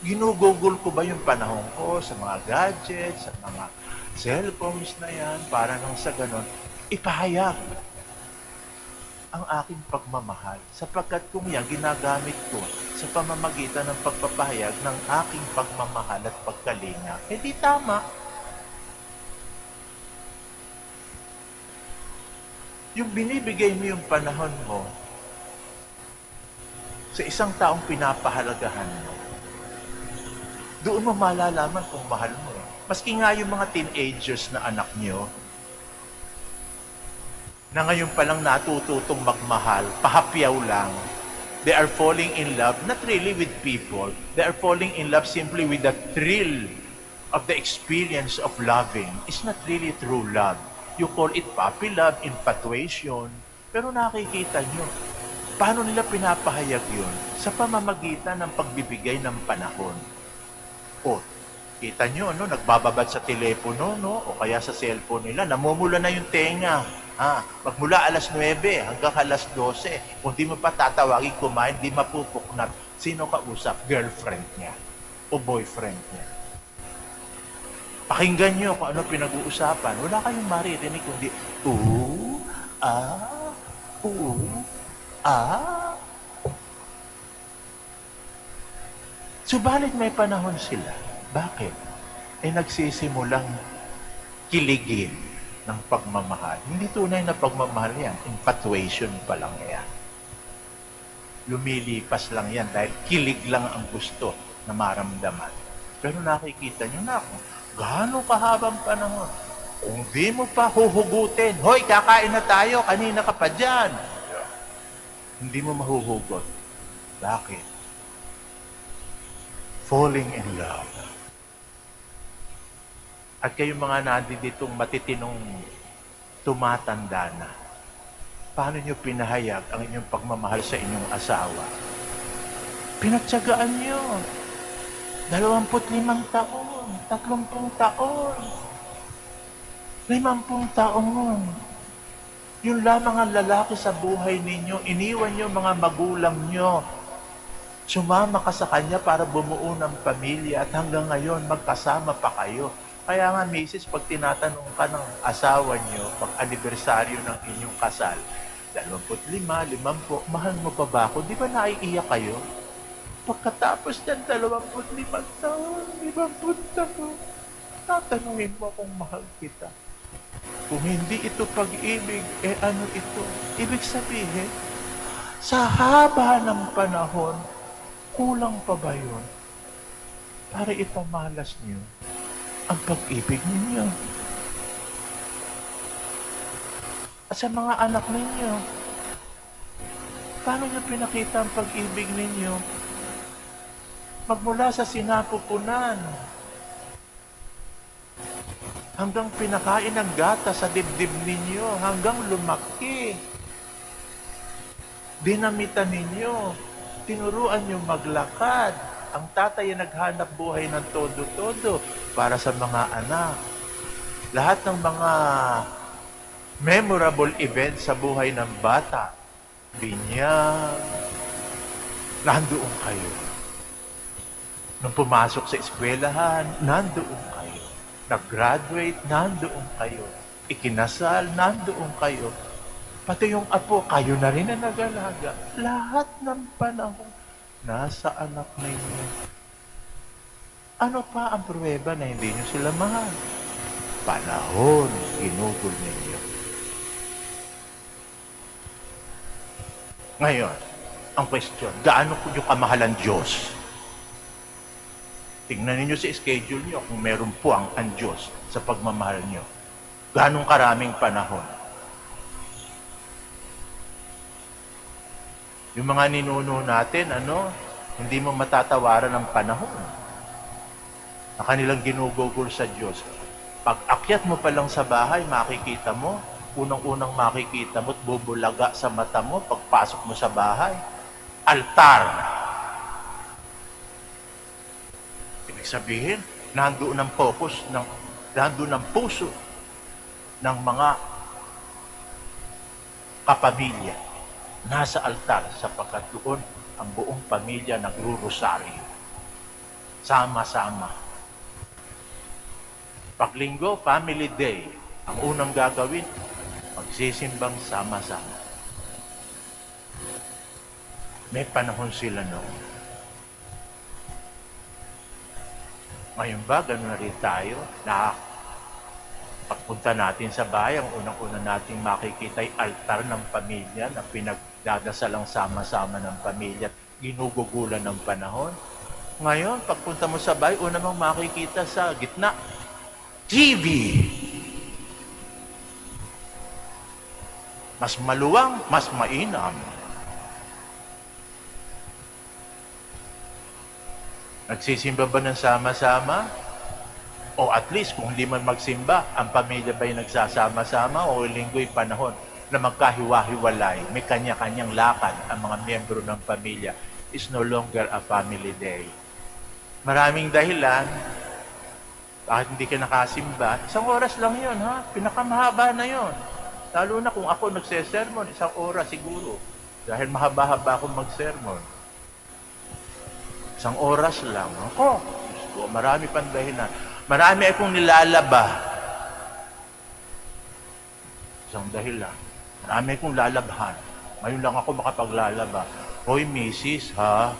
Ginugugol ko ba yung panahon ko sa mga gadgets, sa mga cellphones na yan, para nang sa ganon, ipahayag ang aking pagmamahal. Sapagkat kung yan, ginagamit ko sa pamamagitan ng pagpapahayag ng aking pagmamahal at pagkalinga, hindi tama. Yung binibigay mo yung panahon mo sa isang taong pinapahalagahan mo, doon mo malalaman kung mahal mo. Maski nga yung mga teenagers na anak nyo, na ngayon palang natututong magmahal, pahapyaw lang. They are falling in love, not really with people. They are falling in love simply with the thrill of the experience of loving. It's not really true love. You call it puppy love, infatuation. Pero nakikita nyo, paano nila pinapahayag yun? Sa pamamagitan ng pagbibigay ng panahon. O, kita nyo, no, nagbababad sa telepono, no, o kaya sa cellphone nila, namumula na yung tenga. Magmula alas 9 hanggang alas 12, kung di mo pa tatawagin kumain, di mapupuknat. Sino kausap? Girlfriend niya o boyfriend niya. Pakinggan nyo kung ano pinag-uusapan. Wala kayong maririnig kundi, Subalit may panahon sila. Bakit? Nagsisimulang kiligin ng pagmamahal. Hindi tunay na pagmamahal yan. Infatuation pa lang yan. Lumilipas lang yan dahil kilig lang ang gusto na maramdaman. Pero nakikita nyo na kung gaano kahabang panahon. Kung di mo pa huhugutin, hoy, kakain na tayo, kanina ka pa dyan. Hindi mo mahuhugot. Bakit? Falling in love. At kayong mga nanditong matitinong tumatanda na, paano nyo pinahayag ang inyong pagmamahal sa inyong asawa? Pinagtsagaan nyo. 25 taon, 30 taon, 50 taon. Yun lamang ang lalaki sa buhay ninyo. Iniwan nyo mga magulang nyo. Sumama ka sa kanya para bumuo ng pamilya at hanggang ngayon magkasama pa kayo. Kaya nga, misis, pag tinatanong ka ng asawa nyo, pag anibersaryo ng inyong kasal, 25, 50, mahal mo pa ba ako? Di ba naiiyak kayo? Pagkatapos yan, 25 taon, 50 taon, tatanungin mo kung mahal kita. Kung hindi ito pag-ibig, ano ito? Ibig sabihin, sa haba ng panahon, kulang pa ba yun para ipamalas nyo ang pag-ibig ninyo? At sa mga anak ninyo, paano nyo pinakita ang pag-ibig ninyo? Magmula sa sinapupunan hanggang pinakain ng gata sa dibdib ninyo, hanggang lumaki. Dinamitan ninyo, tinuruan nyo maglakad. Ang tatay ay naghanap buhay ng todo-todo para sa mga anak. Lahat ng mga memorable events sa buhay ng bata, binyag, nandoon kayo. Nung pumasok sa eskwelahan, nandoon kayo. Nag-graduate, nandoon kayo. Ikinasal, nandoon kayo. Pati yung apo, kayo na rin na nag-alaga. Lahat ng panahon, nasa anak ninyo. Ano pa ang pruweba na hindi nyo sila mahal? Panahon, ginugol ninyo. Ngayon, ang question, gaano ko nyo kamahal ang Diyos? Tingnan ninyo sa schedule nyo kung meron po ang Diyos sa pagmamahal nyo. Ganong karaming panahon. Yung mga ninuno natin, hindi mo matatawaran ng panahon na kanilang ginugugol sa Diyos. Pag akyat mo pa lang sa bahay, makikita mo, unang-unang makikita mo at bubulaga sa mata mo pagpasok mo sa bahay. Altar. Ibig sabihin, nandoon ang focus, nandoon ang puso ng mga kapamilya. Nasa altar sapagkat doon ang buong pamilya nagro-rosaryo. Sama-sama. Paglinggo, family day. Ang unang gagawin, magsisimbang sama-sama. May panahon sila noon. Ngayon ba, gano'n na rin tayo? Pagpunta natin sa bahay, ang unang-una nating makikita ay altar ng pamilya na pinagdadasalang sama-sama ng pamilya at ginugugulan ng panahon. Ngayon, pagpunta mo sa bahay, una mong makikita sa gitna, TV. Mas maluwang, mas mainam. Nagsisimba ba ng sama-sama? O at least kung hindi man magsimba, ang pamilya ba'y nagsasama-sama o linggo'y panahon na magkahiwa-hiwalay, may kanya-kanyang lakad ang mga miyembro ng pamilya, is no longer a family day. Maraming dahilan, bakit hindi ka nakasimba? 1 oras lang yun, ha? Pinakamahaba na yun. Lalo na kung ako nagsesermon, 1 oras siguro. Dahil mahaba-haba akong magsermon. 1 oras lang. Ako, marami pang dahilan. Marami akong nilalaba. Isang dahilan. Marami akong lalabhan. Ngayon lang ako makapaglalaba. Hoy, misis, ha?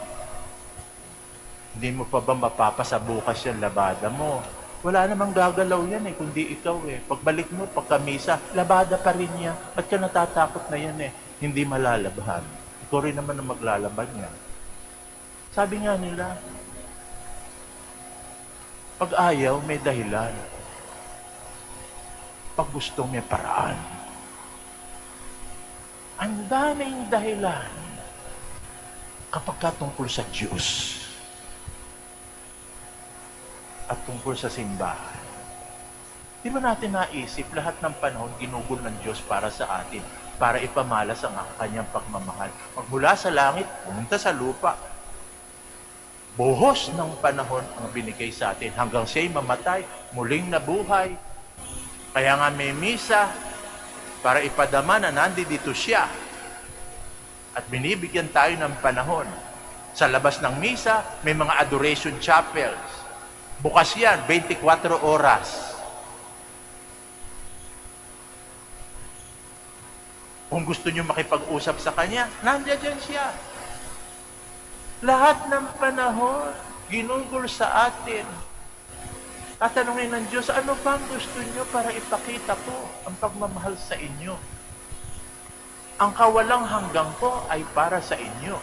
Hindi mo pa ba mapapasa bukas yung labada mo? Wala namang gagalaw yan kundi ikaw Pagbalik mo, pagkamisa, labada pa rin yan. Ba't ka natatakot na yan Hindi malalabhan. Ikaw rin naman ang maglalaban yan. Sabi nga nila, pag ayaw, may dahilan. Pag gusto, may paraan. Ang daming dahilan kapag tungkol sa Diyos at tungkol sa simbahan. Di ba natin naisip, lahat ng panahon ginugol ng Diyos para sa atin, para ipamalas ang kanyang pagmamahal. Magmula sa langit, pumunta sa lupa, buhos ng panahon ang binigay sa atin hanggang siya'y mamatay, muling nabuhay. Kaya nga may misa para ipadama na nandito siya. At binibigyan tayo ng panahon. Sa labas ng misa, may mga adoration chapels. Bukas yan, 24 oras. Kung gusto nyo makipag-usap sa kanya, nandiyan siya. Lahat ng panahon, ginugol sa atin. Tatanungin ng Diyos, ano bang gusto nyo para ipakita ko ang pagmamahal sa inyo? Ang kawalang hanggang ko ay para sa inyo.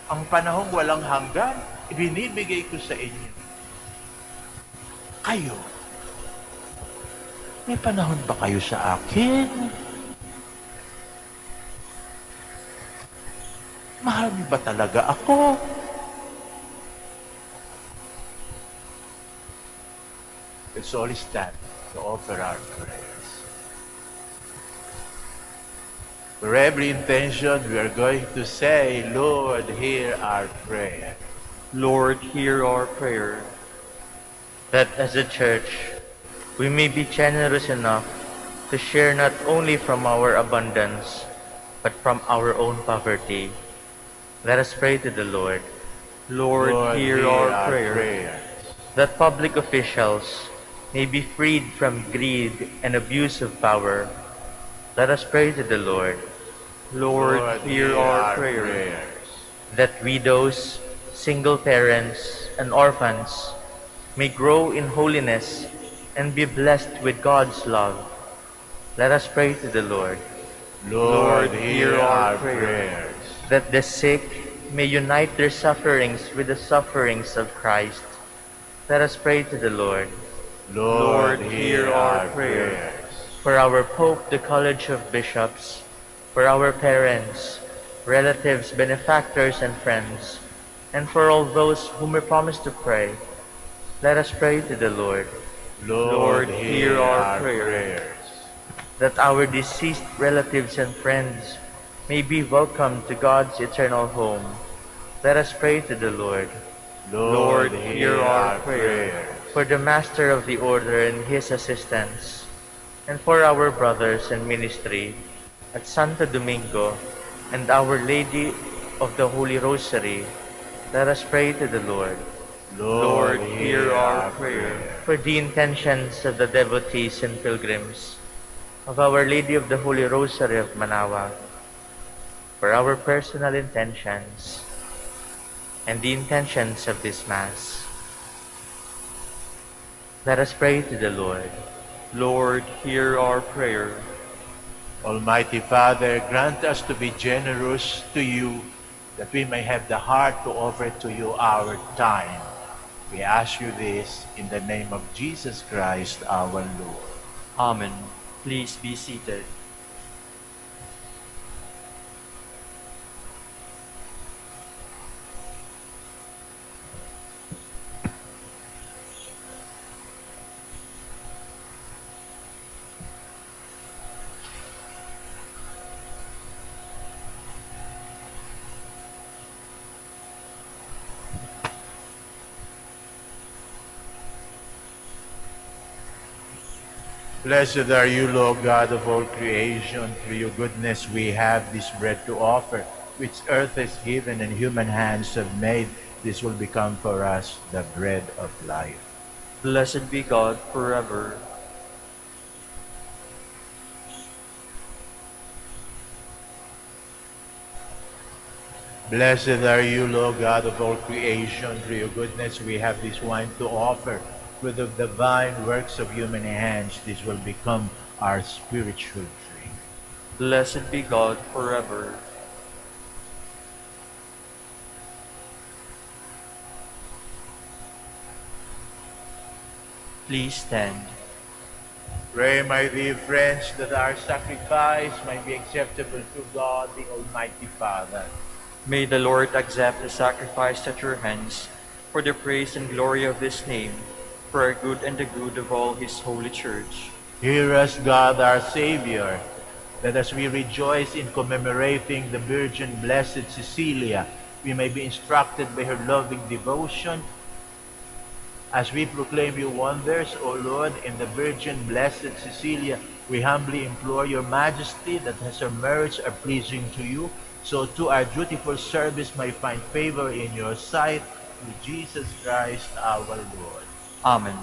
Ang panahong walang hanggan, ibinibigay ko sa inyo. Kayo, may panahon ba kayo sa akin? Mahal mo ba talaga ako? Let's all stand to offer our prayers. For every intention, we are going to say, Lord, hear our prayer. Lord, hear our prayer. That as a church, we may be generous enough to share not only from our abundance, but from our own poverty. Let us pray to the Lord. Lord, hear our prayer. That public officials may be freed from greed and abuse of power. Let us pray to the Lord. Lord, hear our prayer. That widows, single parents, and orphans may grow in holiness and be blessed with God's love. Let us pray to the Lord. Lord, hear our prayers. That the sick may unite their sufferings with the sufferings of Christ. Let us pray to the Lord. Lord, hear our prayers. For our Pope, the College of Bishops, for our parents, relatives, benefactors, and friends, and for all those whom we promise to pray, let us pray to the Lord. Lord, hear our prayers. That our deceased relatives and friends may be welcomed to God's eternal home. Let us pray to the Lord. Lord, hear our prayers. For the Master of the Order and his assistants, and for our brothers in ministry at Santo Domingo and Our Lady of the Holy Rosary, let us pray to the Lord. Lord, hear our prayer. For the intentions of the devotees and pilgrims of Our Lady of the Holy Rosary of Manaoag, for our personal intentions and the intentions of this Mass, let us pray to the Lord. Lord, hear our prayer. Almighty Father, grant us to be generous to you, that we may have the heart to offer to you our time. We ask you this in the name of Jesus Christ our Lord. Amen. Please be seated. Blessed are you, Lord God of all creation. Through your goodness we have this bread to offer, which earth has given and human hands have made. This will become for us the bread of life. Blessed be God forever. Blessed are you, Lord God of all creation. Through your goodness we have this wine to offer. With the divine works of human hands, this will become our spiritual drink. Blessed be God forever. Please stand. Pray, my dear friends, that our sacrifice might be acceptable to God, the Almighty Father. May the Lord accept the sacrifice at your hands for the praise and glory of his name, for our good and the good of all his holy church. Hear us, God, our Savior, that as we rejoice in commemorating the Virgin Blessed Cecilia, we may be instructed by her loving devotion. As we proclaim your wonders, O Lord, in the Virgin Blessed Cecilia, we humbly implore your majesty that as her merits are pleasing to you, so too our dutiful service may find favor in your sight, through Jesus Christ our Lord. Amen.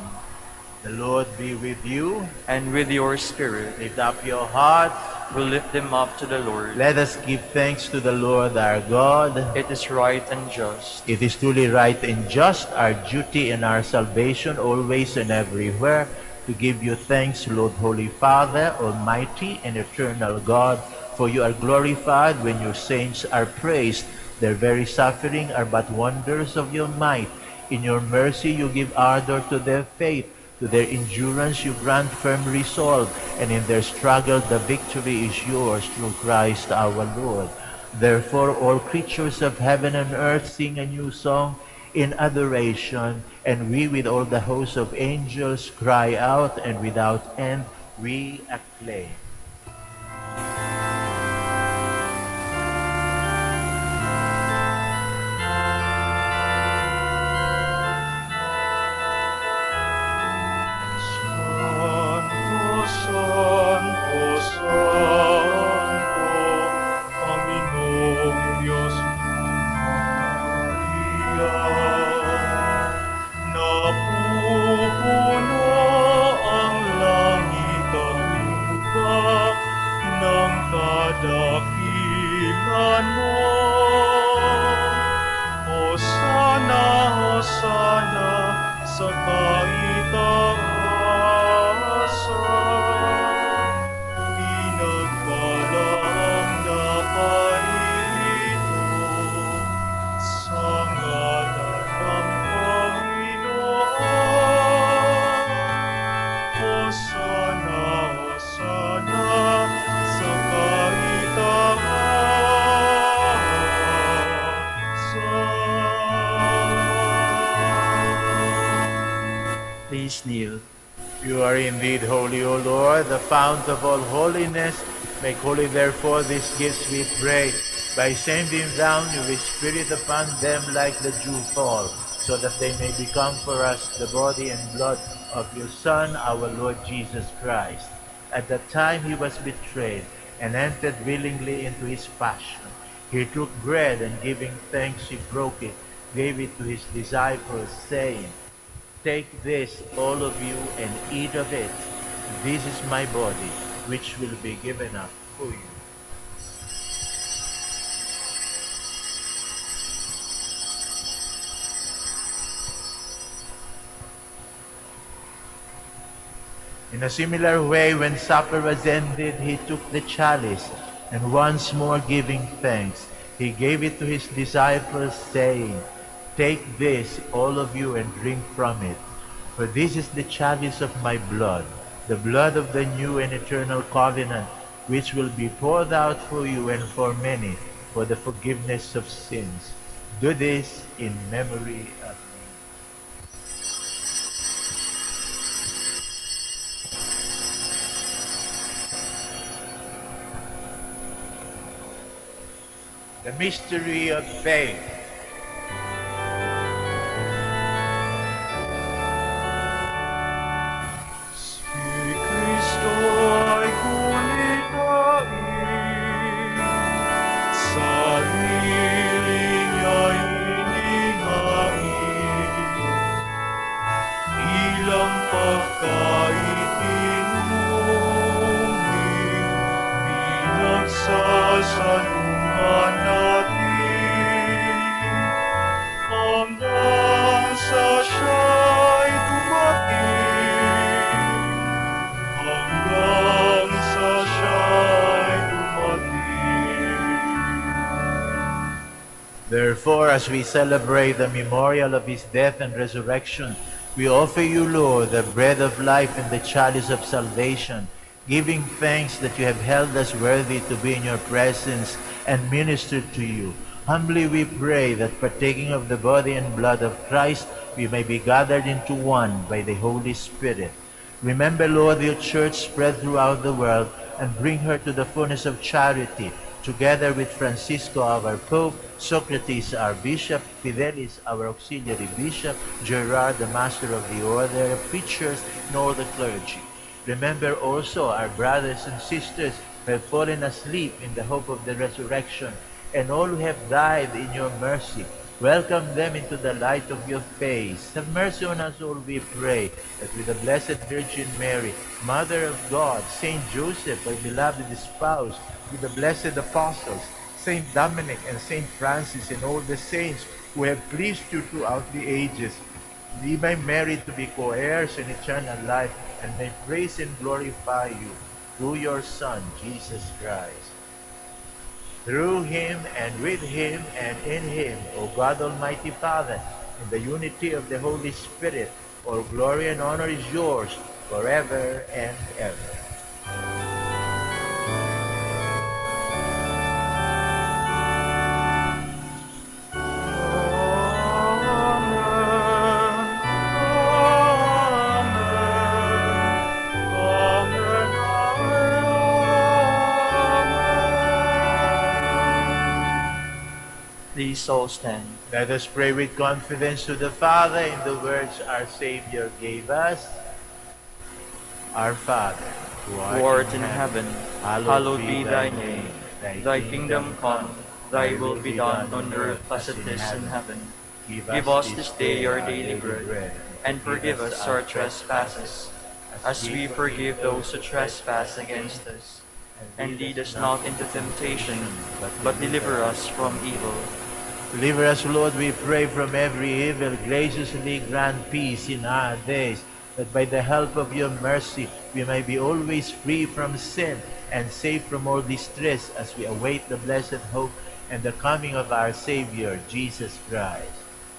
The Lord be with you. And with your spirit, Lift up your hearts. we lift them up to the Lord. Let us give thanks to the Lord our God. It is right and just. It is truly right and just, our duty and our salvation, always and everywhere, to give you thanks, Lord, Holy Father, Almighty and eternal God, for you are glorified when your saints are praised. Their very suffering are but wonders of your might. In your mercy you give ardor to their faith. To their endurance you grant firm resolve, and in their struggle the victory is yours through Christ our Lord. Therefore all creatures of heaven and earth sing a new song in adoration, and we with all the hosts of angels cry out, and without end we acclaim. Kadakilan mo, Hosanna, Hosanna sa kaitaasan. Pinagpalang napairito sa ngalan ng Panginoon. Hosanna, Hosanna sa Please kneel. You are indeed holy, O Lord, the fount of all holiness. Make holy, therefore, these gifts, we pray, by sending down your Spirit upon them like the dew fall, so that they may become for us the body and blood of your Son, our Lord Jesus Christ. At the time he was betrayed and entered willingly into his passion, he took bread, and giving thanks, he broke it, gave it to his disciples, saying, "Take this, all of you, and eat of it. This is my body, which will be given up for you." In a similar way, when supper was ended, he took the chalice, and once more giving thanks, he gave it to his disciples, saying, "Take this, all of you, and drink from it. For this is the chalice of my blood, the blood of the new and eternal covenant, which will be poured out for you and for many for the forgiveness of sins. Do this in memory of me. The mystery of faith. Sasalungan natin hanggang sa siya'y dumating, hanggang sa siya'y dumating. Therefore, as we celebrate the memorial of his death and resurrection, we offer you, Lord, the bread of life and the chalice of salvation, giving thanks that you have held us worthy to be in your presence and minister to you. Humbly we pray that partaking of the body and blood of Christ, we may be gathered into one by the Holy Spirit. Remember, Lord, your church spread throughout the world and bring her to the fullness of charity, together with Francisco, our Pope, Socrates, our Bishop, Fidelis, our Auxiliary Bishop, Gerard, the Master of the Order, preachers, and all the clergy. Remember also our brothers and sisters who have fallen asleep in the hope of the resurrection, and all who have died in your mercy. Welcome them into the light of your face. Have mercy on us all, we pray, that with the Blessed Virgin Mary, Mother of God, Saint Joseph, our beloved spouse, with the blessed apostles, Saint Dominic and Saint Francis, and all the saints who have pleased you throughout the ages, we may merit to be co-heirs in eternal life, and may praise and glorify you through your Son, Jesus Christ. Through him, and with him, and in him, O God Almighty Father, in the unity of the Holy Spirit, all glory and honor is yours forever and ever. Please all stand. Let us pray with confidence to the Father in the words our Savior gave us. Our Father, Who art in heaven, hallowed be thy name. Thy kingdom come, thy will be done on earth as it is in heaven. Give us this day our daily bread, and forgive us our trespasses, as we forgive those who trespass against us. And lead us not into temptation, but deliver us from evil. Deliver us, Lord, we pray, from every evil. Graciously grant peace in our days, that by the help of your mercy we may be always free from sin and safe from all distress, as we await the blessed hope and the coming of our Savior, Jesus Christ.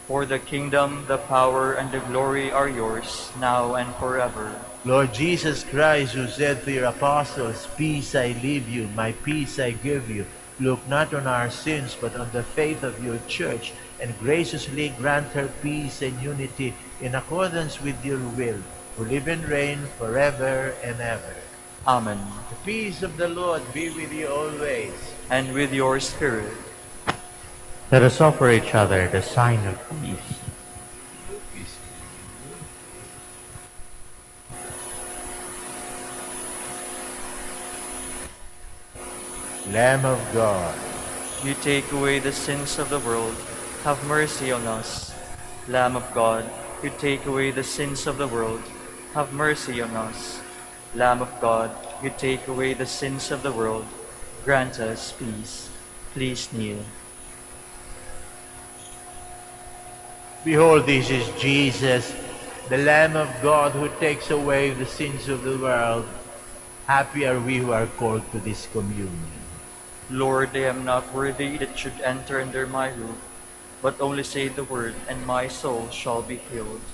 For the kingdom, the power, and the glory are yours, now and forever. Lord Jesus Christ, who said to your apostles, "Peace I leave you, my peace I give you," look not on our sins, but on the faith of your church, and graciously grant her peace and unity in accordance with your will, who live and reign forever and ever. Amen. The peace of the Lord be with you always. And with your spirit. Let us offer each other the sign of peace. Lamb of God, You take away the sins of the world, have mercy on us. Lamb of God, you take away the sins of the world, have mercy on us. Lamb of God, you take away the sins of the world, grant us peace. Please kneel. behold, this is Jesus, the Lamb of God who takes away the sins of the world. Happy are we who are called to this communion. Lord, I am not worthy that you should enter under my roof, but only say the word, and my soul shall be healed.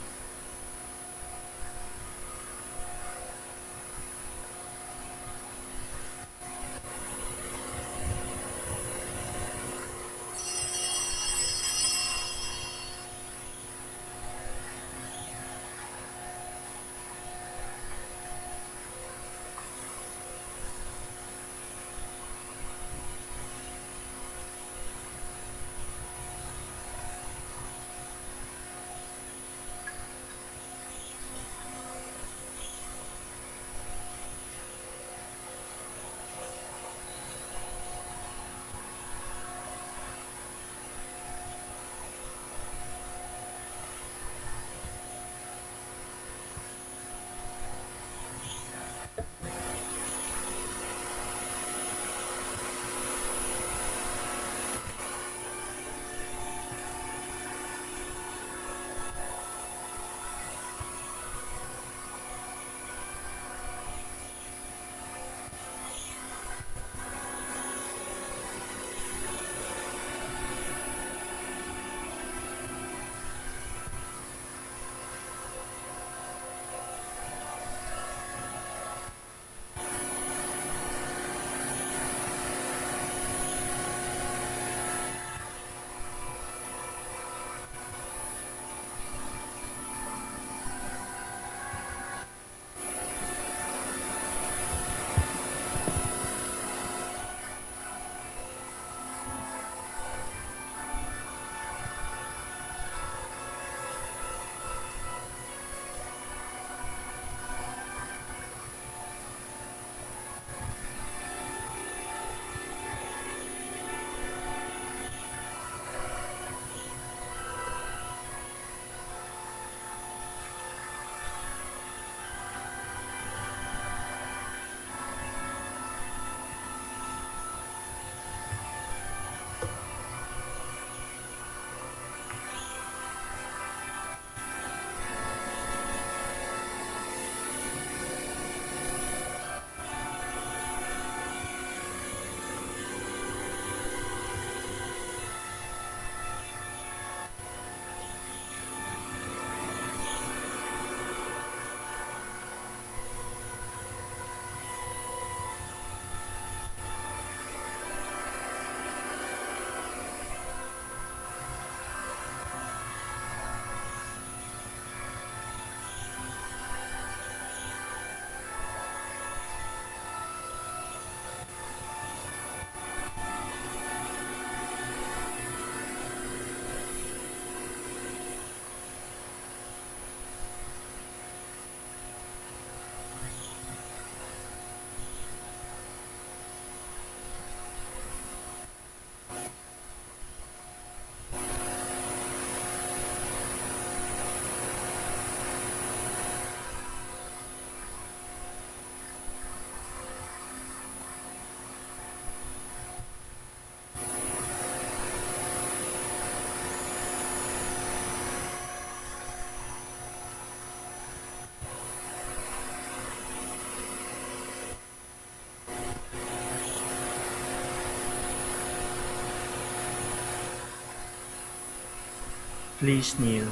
Please kneel.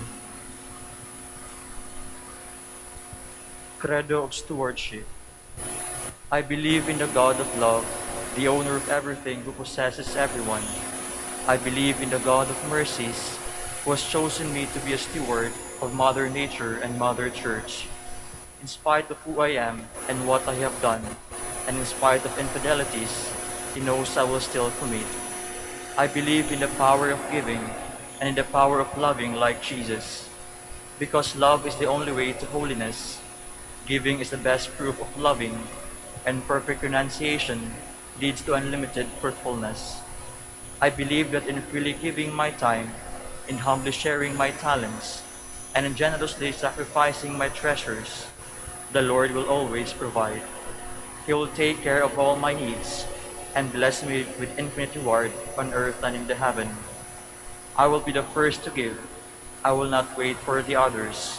Credo of Stewardship. I believe in the God of love, the owner of everything who possesses everyone. I believe in the God of mercies, who has chosen me to be a steward of Mother Nature and Mother Church. In spite of who I am and what I have done, and in spite of infidelities, He knows I will still commit. I believe in the power of giving and in the power of loving like Jesus. Because love is the only way to holiness, giving is the best proof of loving, and perfect renunciation leads to unlimited fruitfulness. I believe that in freely giving my time, in humbly sharing my talents, and in generously sacrificing my treasures, the Lord will always provide. He will take care of all my needs and bless me with infinite reward on earth and in the heaven. I will be the first to give. I will not wait for the others.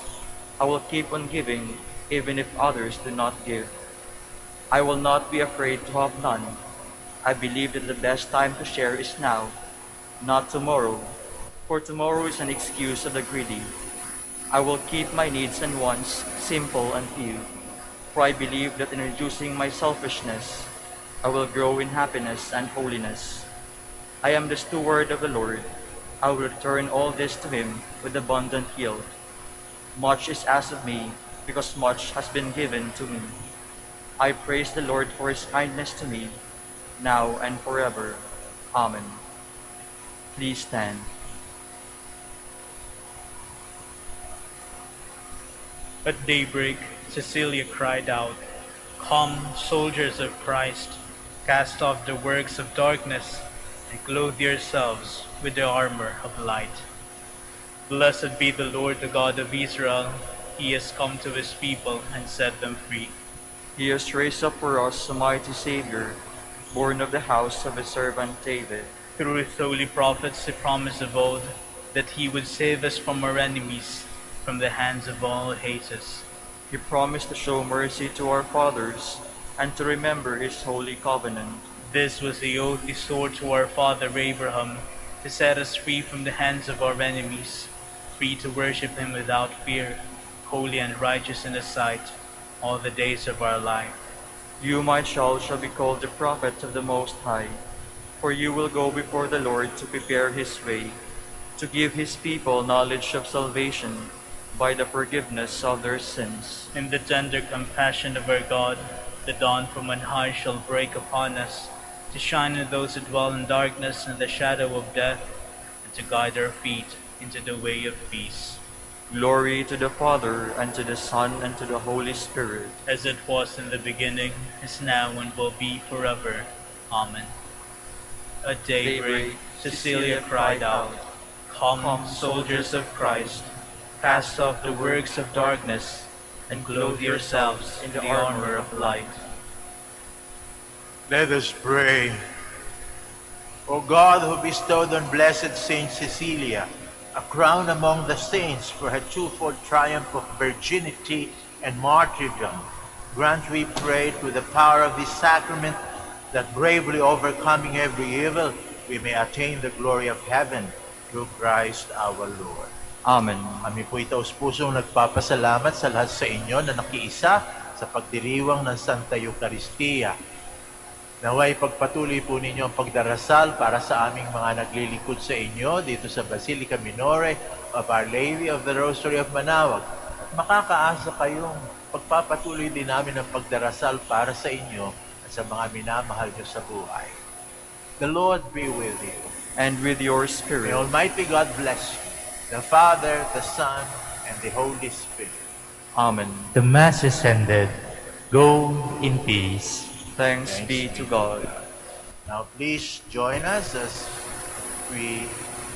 I will keep on giving even if others do not give. I will not be afraid to have none. I believe that the best time to share is now, not tomorrow, for tomorrow is an excuse of the greedy. I will keep my needs and wants simple and few, for I believe that in reducing my selfishness, I will grow in happiness and holiness. I am the steward of the Lord. I will return all this to Him with abundant yield. Much is asked of me, because much has been given to me. I praise the Lord for His kindness to me, now and forever. Amen. Please stand. At daybreak, Cecilia cried out, "Come, soldiers of Christ, cast off the works of darkness, and clothe yourselves with the armor of light." Blessed be the Lord, the God of Israel. He has come to His people and set them free. He has raised up for us a mighty Savior, born of the house of His servant David. Through His holy prophets He promised of old that He would save us from our enemies, from the hands of all who hate us. He promised to show mercy to our fathers and to remember His holy covenant. This was the oath He swore to our father Abraham, to set us free from the hands of our enemies, free to worship Him without fear, holy and righteous in His sight, all the days of our life. You, my child, shall be called the prophet of the Most High, for you will go before the Lord to prepare His way, to give His people knowledge of salvation by the forgiveness of their sins. In the tender compassion of our God, the dawn from on high shall break upon us, to shine on those who dwell in darkness and the shadow of death, and to guide our feet into the way of peace. Glory to the Father, and to the Son, and to the Holy Spirit. As it was in the beginning, is now, and will be forever. Amen. At daybreak, Cecilia cried out, "Come, soldiers of Christ, cast off the works of darkness, and clothe yourselves in the armor of light." Let us pray. O God, who bestowed on blessed Saint Cecilia a crown among the saints for her twofold triumph of virginity and martyrdom, grant, we pray, through the power of this sacrament, that bravely overcoming every evil, we may attain the glory of heaven through Christ our Lord. Amen. Kami po taus-pusong nagpapasalamat sa lahat sa inyo na nakiisa sa pagdiriwang ng Santa Eucharistia. Naway pagpatuloy po ninyo ang pagdarasal para sa aming mga naglilingkod sa inyo dito sa Basilica Minore of Our Lady of the Rosary of Manaoag. At makakaasa kayong pagpapatuloy din namin ang pagdarasal para sa inyo at sa mga minamahal nyo sa buhay. The Lord be with you. And with your May spirit. Almighty God bless you, the Father, the Son, and the Holy Spirit. Amen. The Mass is ended. Go in peace. Thanks be to God. Now please join us as we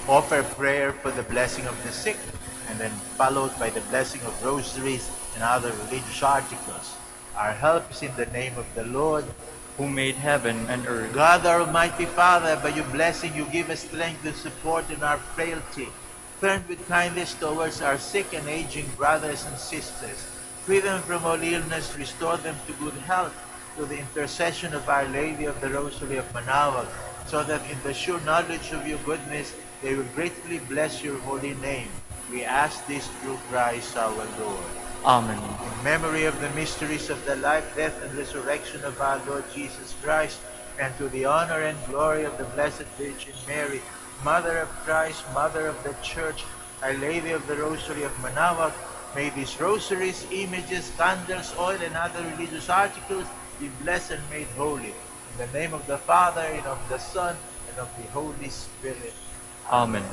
offer prayer for the blessing of the sick, and then followed by the blessing of rosaries and other religious articles. Our help is in the name of the Lord, Who made heaven and earth. God, our Almighty Father. By your blessing you give us strength and support in our frailty. Turn with kindness towards our sick and aging brothers and sisters. Free them from all illness, restore them to good health, through the intercession of Our Lady of the Rosary of Manaoag, so that in the sure knowledge of your goodness they will gratefully bless your holy name. We ask this through Christ our Lord. Amen. In memory of the mysteries of the life, death, and resurrection of our Lord Jesus Christ, and to the honor and glory of the Blessed Virgin Mary, Mother of Christ, Mother of the Church, Our Lady of the Rosary of Manaoag, may these rosaries, images, candles, oil, and other religious articles be blessed and made holy. In the name of the Father, and of the Son, and of the Holy Spirit. Amen.